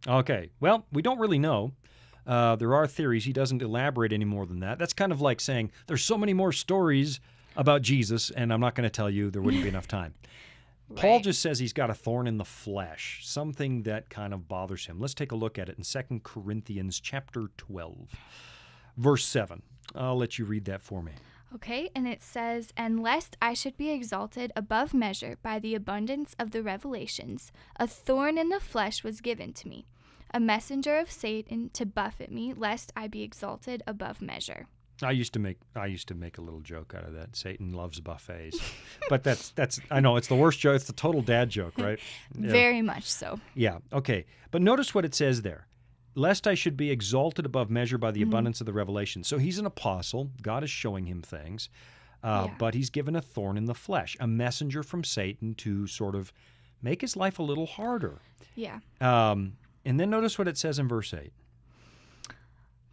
Okay. Well, we don't really know. There are theories. He doesn't elaborate any more than that. That's kind of like saying there's so many more stories about Jesus, and I'm not going to tell you. There wouldn't be enough time. Paul just says he's got a thorn in the flesh, something that kind of bothers him. Let's take a look at it in 2 Corinthians chapter 12, verse 7. I'll let you read that for me. Okay, and it says, and lest I should be exalted above measure by the abundance of the revelations, a thorn in the flesh was given to me, a messenger of Satan to buffet me, lest I be exalted above measure. I used to make a little joke out of that. Satan loves buffets, but that's I know it's the worst joke. It's the total dad joke, right? Yeah. Very much so. Yeah. Okay. But notice what it says there: "Lest I should be exalted above measure by the abundance of the revelation." So he's an apostle. God is showing him things, but he's given a thorn in the flesh, a messenger from Satan to sort of make his life a little harder. Yeah. And then notice what it says in verse 8.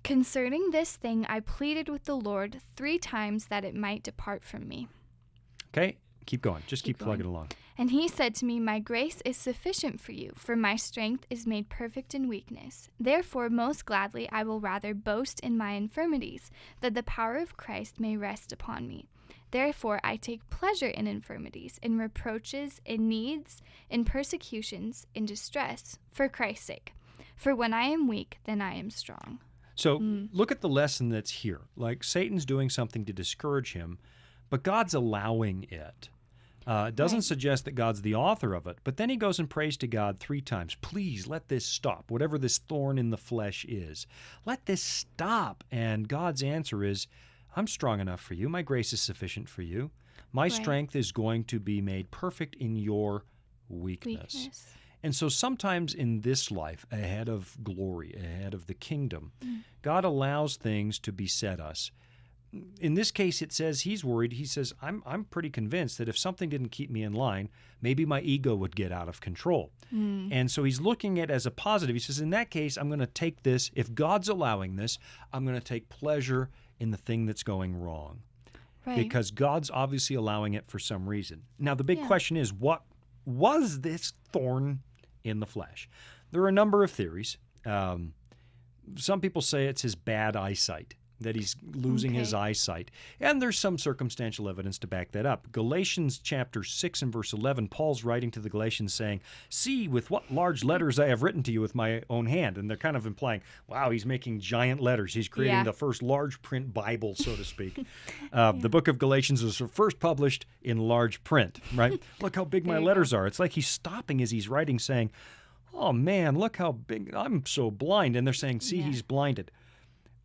Concerning this thing, I pleaded with the Lord 3 times that it might depart from me. Okay, keep going. Just keep plugging along. And he said to me, my grace is sufficient for you, for my strength is made perfect in weakness. Therefore, most gladly, I will rather boast in my infirmities, that the power of Christ may rest upon me. Therefore, I take pleasure in infirmities, in reproaches, in needs, in persecutions, in distress, for Christ's sake. For when I am weak, then I am strong. So look at the lesson that's here. Like Satan's doing something to discourage him, but God's allowing it. It doesn't suggest that God's the author of it, but then he goes and prays to God 3 times. Please let this stop, whatever this thorn in the flesh is. Let this stop. And God's answer is, I'm strong enough for you. My grace is sufficient for you. My strength is going to be made perfect in your weakness. And so sometimes in this life, ahead of glory, ahead of the kingdom, God allows things to beset us. In this case, it says he's worried. He says, I'm pretty convinced that if something didn't keep me in line, maybe my ego would get out of control. And so he's looking at it as a positive. He says, in that case, I'm going to take this. If God's allowing this, I'm going to take pleasure in the thing that's going wrong. Right. Because God's obviously allowing it for some reason. Now, the big question is, what was this thorn in the flesh? There are a number of theories. Some people say it's his bad eyesight, that he's losing his eyesight. And there's some circumstantial evidence to back that up. Galatians chapter 6 and verse 11, Paul's writing to the Galatians saying, see with what large letters I have written to you with my own hand. And they're kind of implying, wow, he's making giant letters. He's creating the first large print Bible, so to speak. The book of Galatians was first published in large print, right? Look how big my letters are. It's like he's stopping as he's writing saying, oh man, look how big, I'm so blind. And they're saying, see, he's blinded.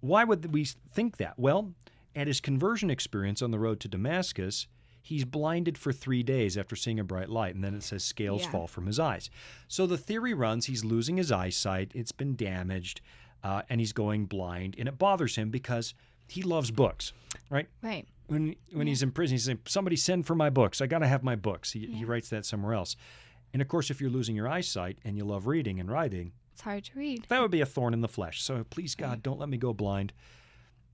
Why would we think that? Well, at his conversion experience on the road to Damascus, he's blinded for 3 days after seeing a bright light, and then it says scales fall from his eyes. So the theory runs he's losing his eyesight, it's been damaged, and he's going blind, and it bothers him because he loves books, right? Right. When he's in prison, he's saying, somebody send for my books. I got to have my books. He writes that somewhere else. And of course, if you're losing your eyesight and you love reading and writing, it's hard to read. that would be a thorn in the flesh. So please, God, don't let me go blind.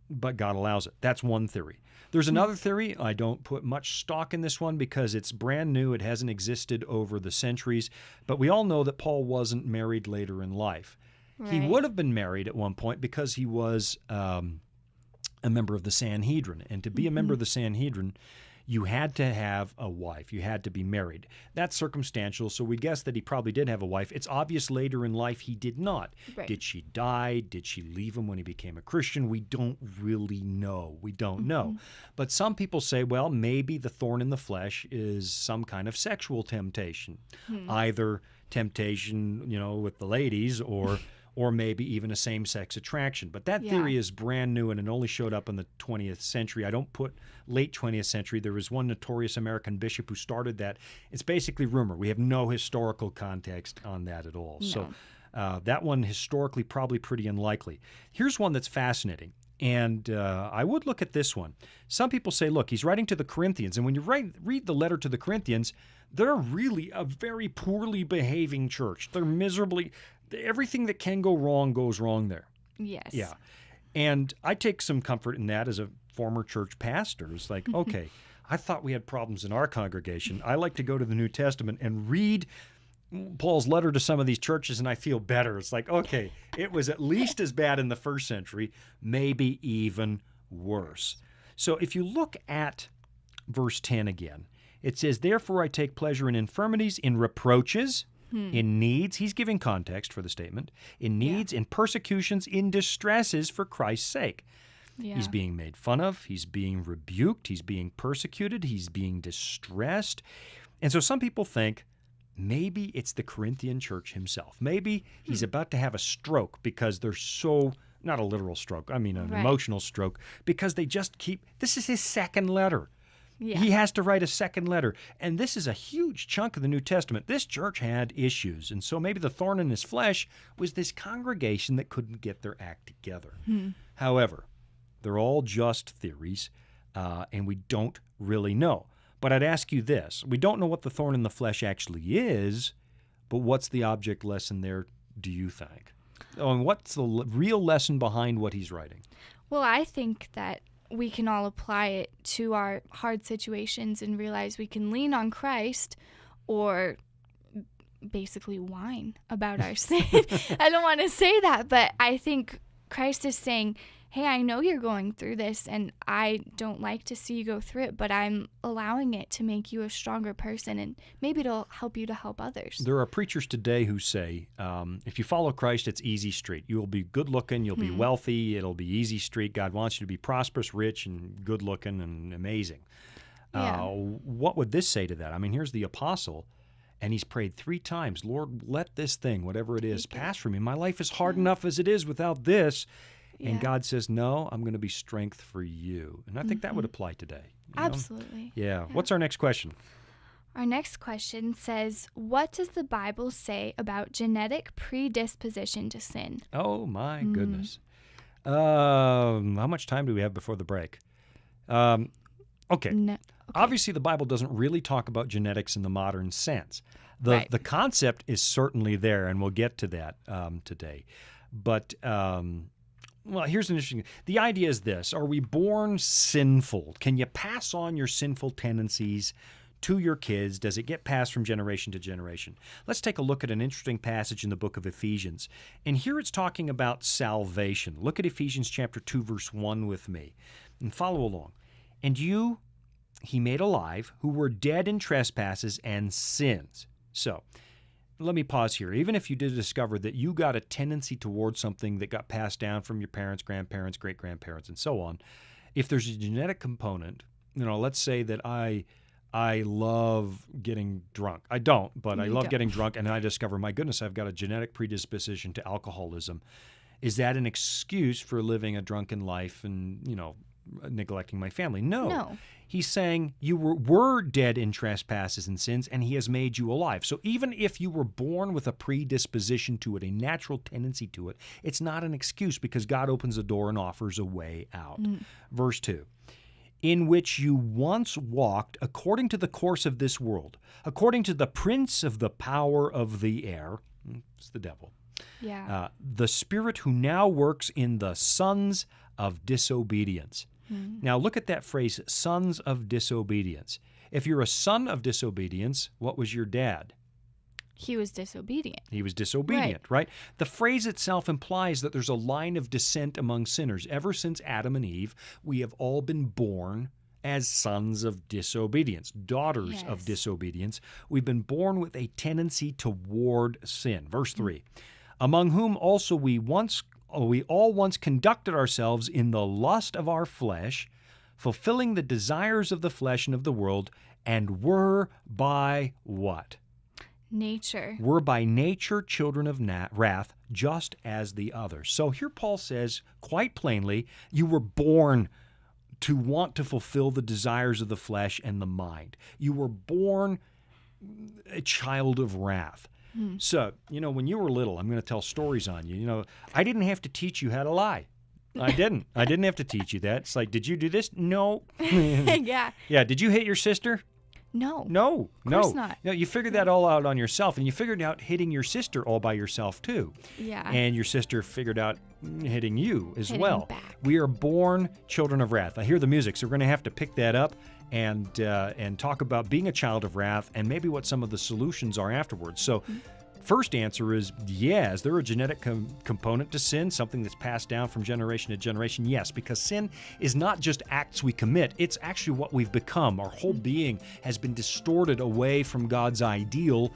But God allows it. That's one theory. There's another theory. I don't put much stock in this one because it's brand new. It hasn't existed over the centuries. But we all know that Paul wasn't married later in life. Right. He would have been married at one point because he was a member of the Sanhedrin. And to be a member of the Sanhedrin, you had to have a wife. You had to be married. That's circumstantial, so we guess that he probably did have a wife. It's obvious later in life he did not. Right. Did she die? Did she leave him when he became a Christian? We don't really know. We don't know. But some people say, well, maybe the thorn in the flesh is some kind of sexual temptation. Either temptation, with the ladies or maybe even a same-sex attraction. But that theory is brand new, and it only showed up in the 20th century. I don't put late 20th century. There was one notorious American bishop who started that. It's basically rumor. We have no historical context on that at all. No. So that one historically probably pretty unlikely. Here's one that's fascinating. And I would look at this one. Some people say, look, he's writing to the Corinthians. And when you read the letter to the Corinthians, they're really a very poorly behaving church. They're miserably... Everything that can go wrong goes wrong there. Yes. Yeah. And I take some comfort in that as a former church pastor. It's like, okay, I thought we had problems in our congregation. I like to go to the New Testament and read Paul's letter to some of these churches, and I feel better. It's like, okay, it was at least as bad in the first century, maybe even worse. So if you look at verse 10 again, it says, therefore I take pleasure in infirmities, in reproaches, in needs. He's giving context for the statement. In needs, in persecutions, in distresses for Christ's sake. Yeah. He's being made fun of. He's being rebuked. He's being persecuted. He's being distressed. And so some people think maybe it's the Corinthian church himself. Maybe he's about to have a stroke because they're so, not a literal stroke, I mean an emotional stroke, because they just keep, this is his second letter. Yeah. He has to write a second letter. And this is a huge chunk of the New Testament. This church had issues. And so maybe the thorn in his flesh was this congregation that couldn't get their act together. However, they're all just theories, and we don't really know. But I'd ask you this. We don't know what the thorn in the flesh actually is, but what's the object lesson there, do you think? Oh, and what's the real lesson behind what he's writing? Well, I think that we can all apply it to our hard situations and realize we can lean on Christ or basically whine about our sin. I don't want to say that, but I think Christ is saying, hey, I know you're going through this and I don't like to see you go through it, but I'm allowing it to make you a stronger person and maybe it'll help you to help others. There are preachers today who say, if you follow Christ, it's easy street. You'll be good looking, you'll be wealthy, it'll be easy street. God wants you to be prosperous, rich, and good looking and amazing. What would this say to that? I mean, here's the apostle, and he's prayed 3 times, Lord, let this thing, whatever it is, pass from me. My life is hard enough as it is without this. And God says, no, I'm going to be strength for you. And I think that would apply today. Absolutely. Yeah. What's our next question? Our next question says, what does the Bible say about genetic predisposition to sin? Oh, my goodness. How much time do we have before the break? Okay. Obviously, the Bible doesn't really talk about genetics in the modern sense. The concept is certainly there, and we'll get to that today. But, well, here's an interesting... The idea is this. Are we born sinful? Can you pass on your sinful tendencies to your kids? Does it get passed from generation to generation? Let's take a look at an interesting passage in the book of Ephesians. And here it's talking about salvation. Look at Ephesians chapter 2, verse 1 with me, and follow along. And you he made alive, who were dead in trespasses and sins. So, let me pause here. Even if you did discover that you got a tendency towards something that got passed down from your parents, grandparents, great-grandparents, and so on, if there's a genetic component, let's say that I love getting drunk. I don't, but I love getting drunk, and I discover, my goodness, I've got a genetic predisposition to alcoholism. Is that an excuse for living a drunken life and, neglecting my family? No. He's saying you were dead in trespasses and sins, and he has made you alive. So even if you were born with a predisposition to it, a natural tendency to it, it's not an excuse, because God opens the door and offers a way out. Verse 2. In which you once walked according to the course of this world, according to the prince of the power of the air, it's the devil, the spirit who now works in the sons of disobedience. Now look at that phrase, sons of disobedience. If you're a son of disobedience, what was your dad? He was disobedient. He was disobedient, right? The phrase itself implies that there's a line of descent among sinners. Ever since Adam and Eve, we have all been born as sons of disobedience, daughters of disobedience. We've been born with a tendency toward sin. Verse 3, among whom also we all once conducted ourselves in the lust of our flesh, fulfilling the desires of the flesh and of the world, and were by what? Nature. We're by nature children of wrath, just as the others. So here Paul says quite plainly, you were born to want to fulfill the desires of the flesh and the mind. You were born a child of wrath. So, when you were little, I'm going to tell stories on you. I didn't have to teach you how to lie. I didn't. I didn't have to teach you that. It's like, did you do this? No. Yeah. Did you hit your sister? No. Of course not. No, you figured that all out on yourself, and you figured out hitting your sister all by yourself, too. Yeah. And your sister figured out hitting you as well. Back. We are born children of wrath. I hear the music, so we're going to have to pick that up and talk about being a child of wrath and maybe what some of the solutions are afterwards. So, first answer is, is there a genetic component to sin, something that's passed down from generation to generation? Yes, because sin is not just acts we commit, it's actually what we've become. Our whole being has been distorted away from God's ideal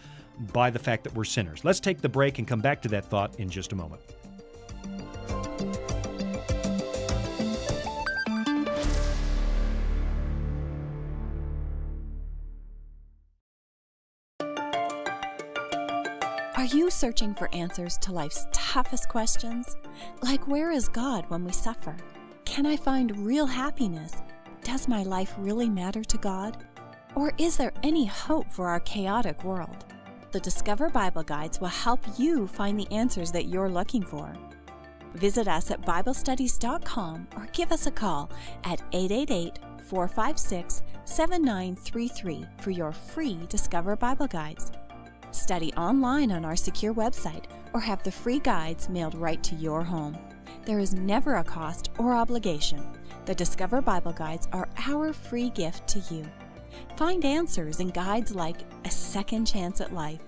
by the fact that we're sinners. Let's take the break and come back to that thought in just a moment. Are you searching for answers to life's toughest questions? Like, where is God when we suffer? Can I find real happiness? Does my life really matter to God? Or is there any hope for our chaotic world? The Discover Bible Guides will help you find the answers that you're looking for. Visit us at BibleStudies.com or give us a call at 888-456-7933 for your free Discover Bible Guides. Study online on our secure website or have the free guides mailed right to your home. There is never a cost or obligation. The Discover Bible Guides are our free gift to you. Find answers in guides like A Second Chance at Life.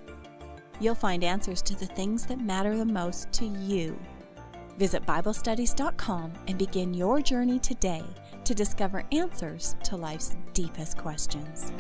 You'll find answers to the things that matter the most to you. Visit BibleStudies.com and begin your journey today to discover answers to life's deepest questions.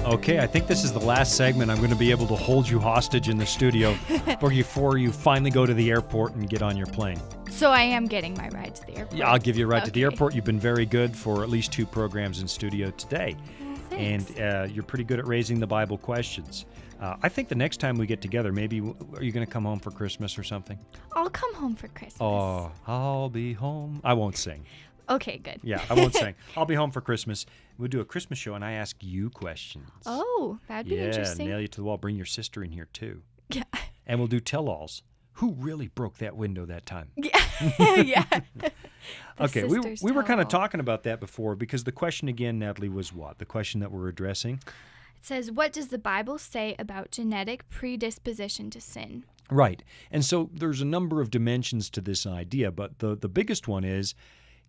Okay, I think this is the last segment. I'm going to be able to hold you hostage in the studio before you finally go to the airport and get on your plane. So I am getting my ride to the airport. Yeah, I'll give you a ride to the airport. You've been very good for at least 2 programs in studio today. thanks. And you're pretty good at raising the Bible questions. I think the next time we get together, maybe, are you going to come home for Christmas or something? I'll come home for Christmas. Oh, I'll be home. I won't sing. Okay, good. Yeah, I won't sing. I'll be home for Christmas. We'll do a Christmas show, and I ask you questions. Oh, that'd be interesting. Yeah, nail you to the wall. Bring your sister in here, too. Yeah. And we'll do tell-alls. Who really broke that window that time? Yeah. Yeah. Okay, we were kind of talking about that before, because the question again, Natalie, was what? The question that we're addressing? It says, what does the Bible say about genetic predisposition to sin? Right. And so there's a number of dimensions to this idea, but the biggest one is,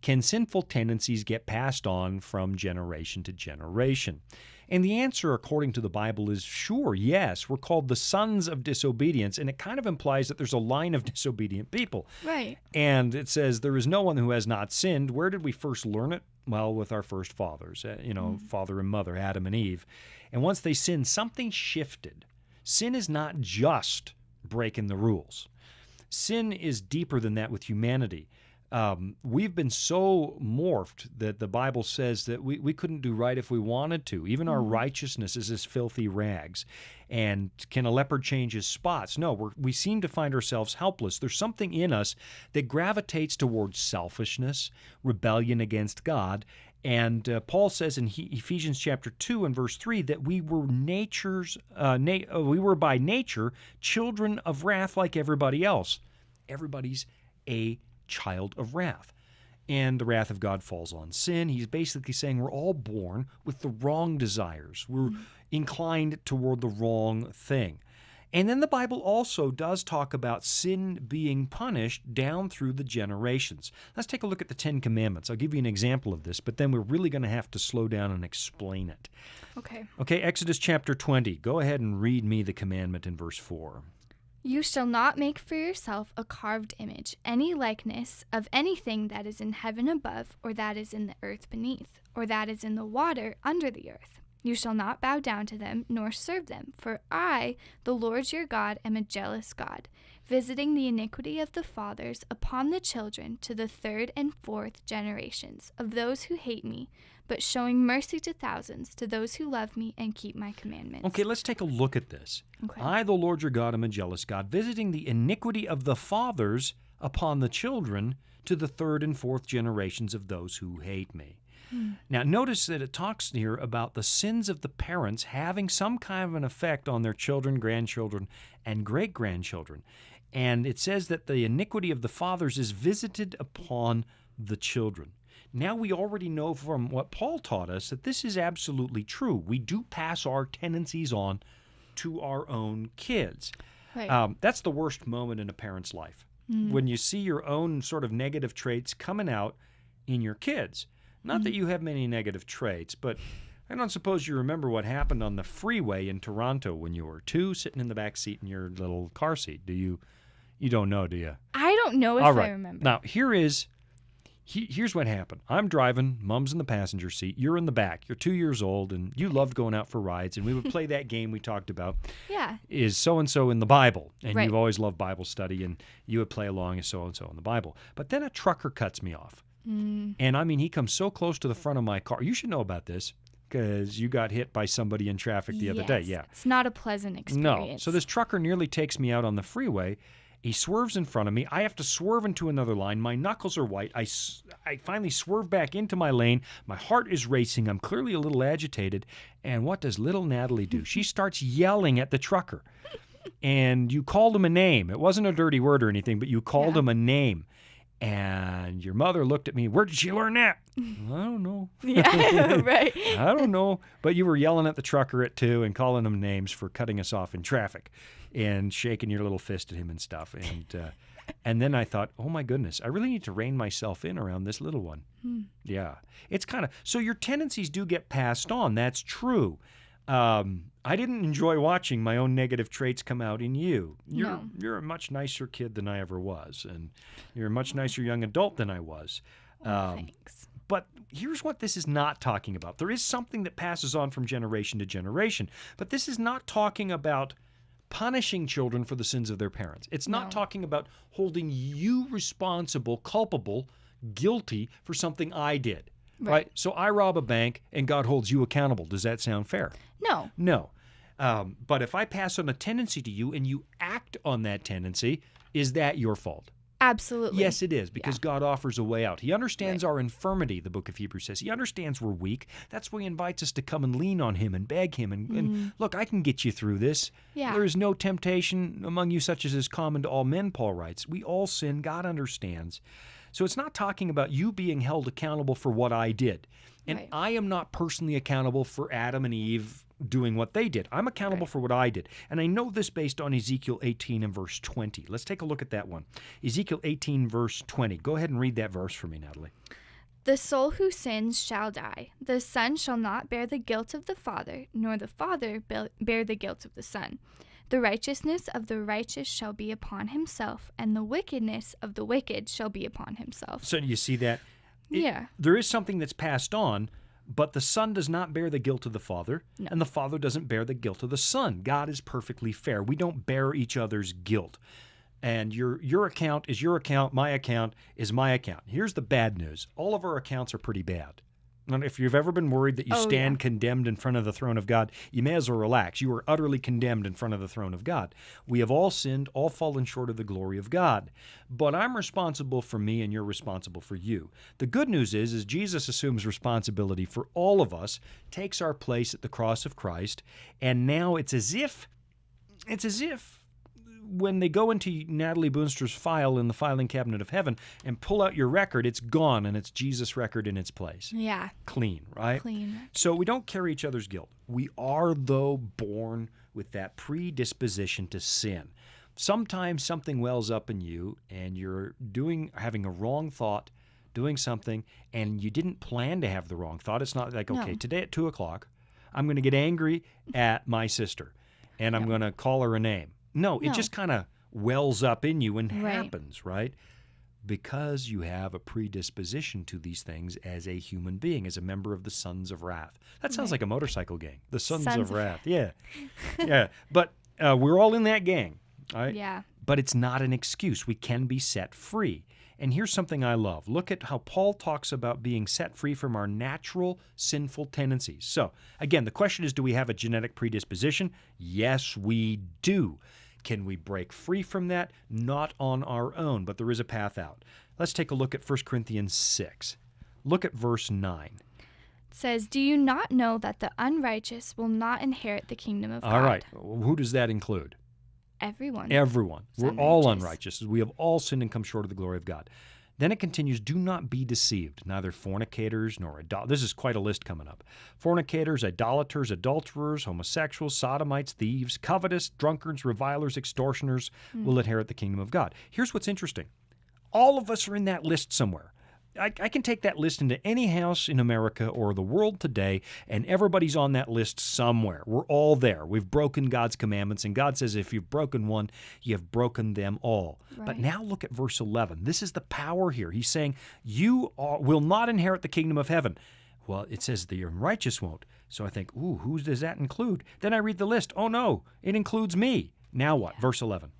can sinful tendencies get passed on from generation to generation? And the answer, according to the Bible, is sure, yes. We're called the sons of disobedience, and it kind of implies that there's a line of disobedient people. Right. And it says, there is no one who has not sinned. Where did we first learn it? Well, with our first fathers, father and mother, Adam and Eve. And once they sinned, something shifted. Sin is not just breaking the rules. Sin is deeper than that with humanity. We've been so morphed that the Bible says that we couldn't do right if we wanted to. Even our righteousness is as filthy rags. And can a leopard change his spots? No, we seem to find ourselves helpless. There's something in us that gravitates towards selfishness, rebellion against God. And Paul says in Ephesians chapter 2 and verse 3 that we were we were by nature children of wrath like everybody else. Everybody's a child of wrath. And the wrath of God falls on sin. He's basically saying we're all born with the wrong desires. We're inclined toward the wrong thing. And then the Bible also does talk about sin being punished down through the generations. Let's take a look at the Ten Commandments. I'll give you an example of this, but then we're really going to have to slow down and explain it. Okay. Okay, Exodus chapter 20. Go ahead and read me the commandment in verse 4. You shall not make for yourself a carved image, any likeness of anything that is in heaven above, or that is in the earth beneath, or that is in the water under the earth. You shall not bow down to them, nor serve them, for I, the Lord your God, am a jealous God, visiting the iniquity of the fathers upon the children to the third and fourth generations of those who hate me, but showing mercy to thousands, to those who love me and keep my commandments. Okay, let's take a look at this. Okay. I, the Lord your God, am a jealous God, visiting the iniquity of the fathers upon the children to the third and fourth generations of those who hate me. Now, notice that it talks here about the sins of the parents having some kind of an effect on their children, grandchildren, and great-grandchildren. And it says that the iniquity of the fathers is visited upon the children. Now, we already know from what Paul taught us that this is absolutely true. We do pass our tendencies on to our own kids. Right. That's the worst moment in a parent's life, when you see your own sort of negative traits coming out in your kids. Not that you have many negative traits, but I don't suppose you remember what happened on the freeway in Toronto when you were 2, sitting in the back seat in your little car seat. Do you? You don't know, do you? I don't know if All right. I remember. Now, here's what happened. I'm driving, Mom's in the passenger seat, you're in the back. You're 2 years old, and you loved going out for rides, and we would play that game we talked about. Yeah. Is so-and-so in the Bible? And Right. you've always loved Bible study, and you would play along as so-and-so in the Bible. But then a trucker cuts me off. And I mean, he comes so close to the front of my car. You should know about this because you got hit by somebody in traffic the other day. Yeah. It's not a pleasant experience. No. So this trucker nearly takes me out on the freeway. He swerves in front of me. I have to swerve into another line. My knuckles are white. I finally swerve back into my lane. My heart is racing. I'm clearly a little agitated. And what does little Natalie do? She starts yelling at the trucker. And you called him a name. It wasn't a dirty word or anything, but you called him a name. And your mother looked at me. Where did she learn that? I don't know. Yeah, right. I don't know. But you were yelling at the trucker at 2 and calling him names for cutting us off in traffic and shaking your little fist at him and stuff. And then I thought, oh, my goodness, I really need to rein myself in around this little one. Yeah. It's kind of, so your tendencies do get passed on. That's true. I didn't enjoy watching my own negative traits come out in you. You're a much nicer kid than I ever was, and you're a much nicer young adult than I was. Thanks. But here's what this is not talking about. There is something that passes on from generation to generation, but this is not talking about punishing children for the sins of their parents. It's not talking about holding you responsible, culpable, guilty for something I did. right? So I rob a bank and God holds you accountable. Does that sound fair? No. No. But if I pass on a tendency to you and you act on that tendency, is that your fault? Absolutely. Yes, it is, because Yeah. God offers a way out. He understands our infirmity, the book of Hebrews says. He understands we're weak. That's why he invites us to come and lean on him and beg him. And look, I can get you through this. Yeah. There is no temptation among you such as is common to all men, Paul writes. We all sin. God understands. So it's not talking about you being held accountable for what I did. And Right. I am not personally accountable for Adam and Eve doing what they did. I'm accountable for what I did. And I know this based on Ezekiel 18 and verse 20. Let's take a look at that one. Ezekiel 18, verse 20. Go ahead and read that verse for me, Natalie. The soul who sins shall die. The son shall not bear the guilt of the father, nor the father bear the guilt of the son. The righteousness of the righteous shall be upon himself, and the wickedness of the wicked shall be upon himself. So you see that? Yeah. There is something that's passed on, but the son does not bear the guilt of the father, No. and the father doesn't bear the guilt of the son. God is perfectly fair. We don't bear each other's guilt. And your account is your account, my account is my account. Here's the bad news. All of our accounts are pretty bad. And if you've ever been worried that you stand condemned in front of the throne of God, you may as well relax. You are utterly condemned in front of the throne of God. We have all sinned, all fallen short of the glory of God. But I'm responsible for me and you're responsible for you. The good news is Jesus assumes responsibility for all of us, takes our place at the cross of Christ, and now it's as if when they go into Natalie Boonstra's file in the filing cabinet of heaven and pull out your record, it's gone and it's Jesus' record in its place. Yeah. Clean, right? Clean. So we don't carry each other's guilt. We are, though, born with that predisposition to sin. Sometimes something wells up in you and you're having a wrong thought, doing something, and you didn't plan to have the wrong thought. It's not like, okay, today at 2 o'clock, I'm going to get angry at my sister and I'm going to call her a name. No, it just kind of wells up in you and happens, right? Because you have a predisposition to these things as a human being, as a member of the Sons of Wrath. That sounds like a motorcycle gang, the Sons of Wrath. Yeah. Yeah. But we're all in that gang, right? Yeah. But it's not an excuse. We can be set free. And here's something I love. Look at how Paul talks about being set free from our natural sinful tendencies. So, again, the question is, do we have a genetic predisposition? Yes, we do. Can we break free from that? Not on our own, but there is a path out. Let's take a look at 1 Corinthians 6. Look at verse 9. It says, "Do you not know that the unrighteous will not inherit the kingdom of God?" All right. Who does that include? Everyone. Everyone. Is We're all unrighteous. unrighteous. We have all sinned and come short of the glory of God. Then it continues, do not be deceived, neither fornicators nor this is quite a list coming up. Fornicators, idolaters, adulterers, homosexuals, sodomites, thieves, covetous, drunkards, revilers, extortioners will inherit the kingdom of God. Here's what's interesting. All of us are in that list somewhere. I can take that list into any house in America or the world today, and everybody's on that list somewhere. We're all there. We've broken God's commandments, and God says if you've broken one, you have broken them all. Right. But now look at verse 11. This is the power here. He's saying, will not inherit the kingdom of heaven. Well, it says the unrighteous won't. So I think, who does that include? Then I read the list. Oh, no, it includes me. Now what? Verse 11.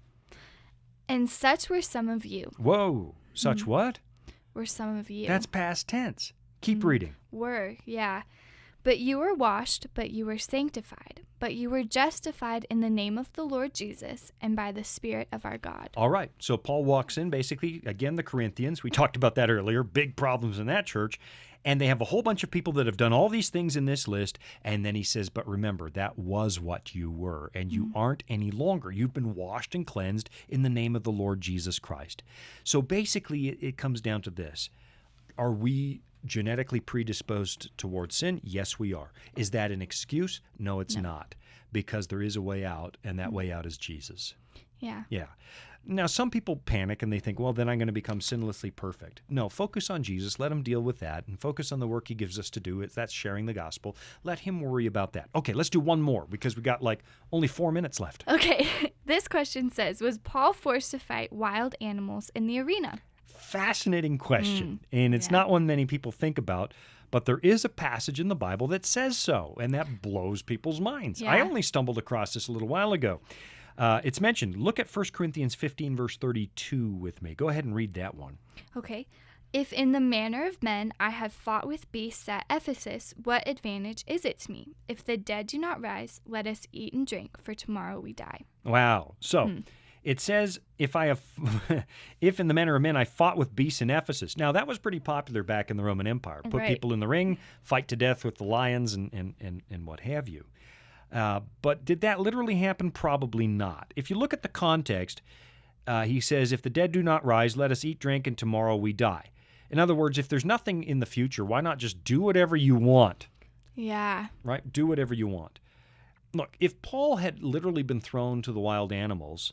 "And such were some of you." Whoa, such what? Were some of you. That's past tense. Keep reading. Were, yeah. "But you were washed, but you were sanctified, but you were justified in the name of the Lord Jesus and by the Spirit of our God." All right. So Paul walks in, basically, again, the Corinthians. We talked about that earlier. Big problems in that church. And they have a whole bunch of people that have done all these things in this list. And then he says, but remember, that was what you were, and you aren't any longer. You've been washed and cleansed in the name of the Lord Jesus Christ. So basically, it comes down to this. Are we genetically predisposed towards sin? Yes, we are. Is that an excuse? No, it's not. Because there is a way out, and that way out is Jesus. Yeah. Yeah. Now, some people panic and they think, well, then I'm going to become sinlessly perfect. No, focus on Jesus. Let him deal with that and focus on the work he gives us to do. That's sharing the gospel. Let him worry about that. Okay, let's do one more because we got only 4 minutes left. Okay. This question says, was Paul forced to fight wild animals in the arena? Fascinating question. And it's not one many people think about. But there is a passage in the Bible that says so, and that blows people's minds. Yeah. I only stumbled across this a little while ago. It's mentioned. Look at 1 Corinthians 15, verse 32 with me. Go ahead and read that one. Okay. If in the manner of men I have fought with beasts at Ephesus, what advantage is it to me? If the dead do not rise, let us eat and drink, for tomorrow we die. Wow. So it says, if in the manner of men I fought with beasts in Ephesus. Now, that was pretty popular back in the Roman Empire. Put Right. people in the ring, fight to death with the lions and what have you. But did that literally happen? Probably not. If you look at the context, he says, if the dead do not rise, let us eat, drink, and tomorrow we die. In other words, if there's nothing in the future, why not just do whatever you want? Yeah. Right? Do whatever you want. Look, if Paul had literally been thrown to the wild animals,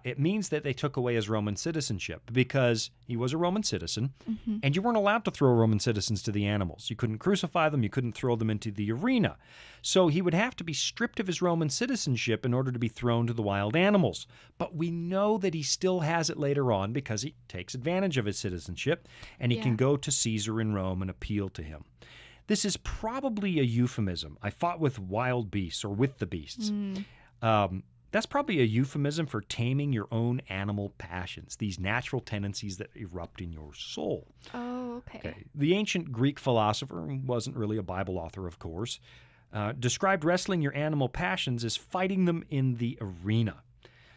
it means that they took away his Roman citizenship because he was a Roman citizen, and you weren't allowed to throw Roman citizens to the animals. You couldn't crucify them. You couldn't throw them into the arena. So he would have to be stripped of his Roman citizenship in order to be thrown to the wild animals. But we know that he still has it later on because he takes advantage of his citizenship, and he can go to Caesar in Rome and appeal to him. This is probably a euphemism. I fought with wild beasts or with the beasts. That's probably a euphemism for taming your own animal passions, these natural tendencies that erupt in your soul. Oh, okay. The ancient Greek philosopher, who wasn't really a Bible author, of course, described wrestling your animal passions as fighting them in the arena.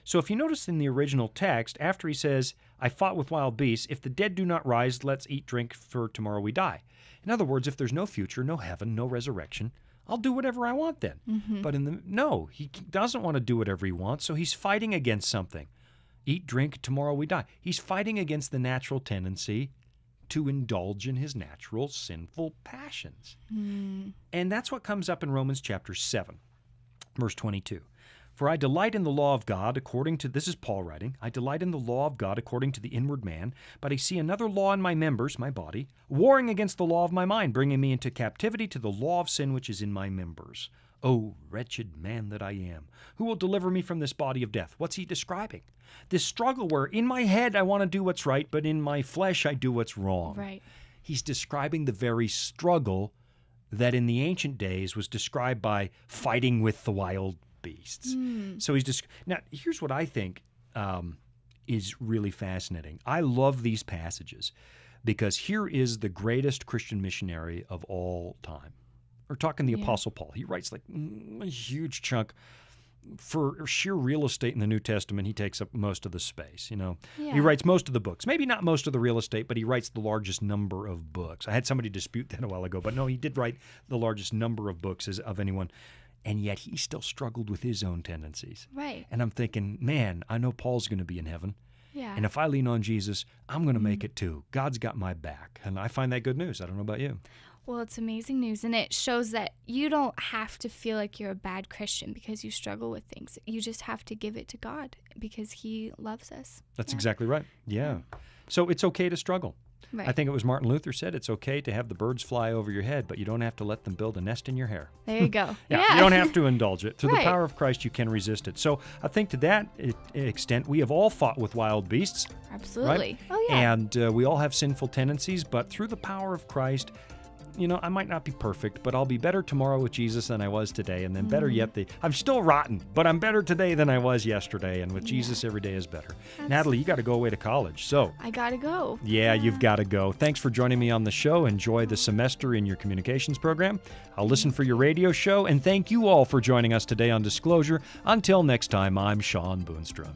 So if you notice in the original text, after he says, I fought with wild beasts, if the dead do not rise, let's eat, drink, for tomorrow we die. In other words, if there's no future, no heaven, no resurrection, I'll do whatever I want then. But no, he doesn't want to do whatever he wants, so he's fighting against something. Eat, drink, tomorrow we die. He's fighting against the natural tendency to indulge in his natural sinful passions. And that's what comes up in Romans chapter 7, verse 22. For I delight in the law of God according to, this is Paul writing, I delight in the law of God according to the inward man, but I see another law in my members, my body, warring against the law of my mind, bringing me into captivity to the law of sin which is in my members. O wretched man that I am, who will deliver me from this body of death? What's he describing? This struggle where in my head I want to do what's right, but in my flesh I do what's wrong. Right. He's describing the very struggle that in the ancient days was described by fighting with the wild beasts. So he's just now. Here's what I think is really fascinating. I love these passages because here is the greatest Christian missionary of all time. We're talking the Apostle Paul. He writes like a huge chunk. For sheer real estate in the New Testament, he takes up most of the space. He writes most of the books. Maybe not most of the real estate, but he writes the largest number of books. I had somebody dispute that a while ago, but no, he did write the largest number of books of anyone. And yet he still struggled with his own tendencies. Right. And I'm thinking, man, I know Paul's going to be in heaven. Yeah. And if I lean on Jesus, I'm going to make it too. God's got my back. And I find that good news. I don't know about you. Well, it's amazing news, and it shows that you don't have to feel like you're a bad Christian because you struggle with things. You just have to give it to God because he loves us. That's exactly right. Yeah. So it's okay to struggle. Right. I think it was Martin Luther said it's okay to have the birds fly over your head, but you don't have to let them build a nest in your hair. There you go. You don't have to indulge it. Through the Right. power of Christ, you can resist it. So I think to that extent, we have all fought with wild beasts. Absolutely. Right? Oh, yeah. And we all have sinful tendencies, but through the power of Christ, I might not be perfect, but I'll be better tomorrow with Jesus than I was today. And then better yet, I'm still rotten, but I'm better today than I was yesterday. And with Jesus, every day is better. Natalie, you got to go away to college. So I got to go. yeah, you've got to go. Thanks for joining me on the show. Enjoy the semester in your communications program. I'll listen for your radio show. And thank you all for joining us today on Disclosure. Until next time, I'm Sean Boonstra.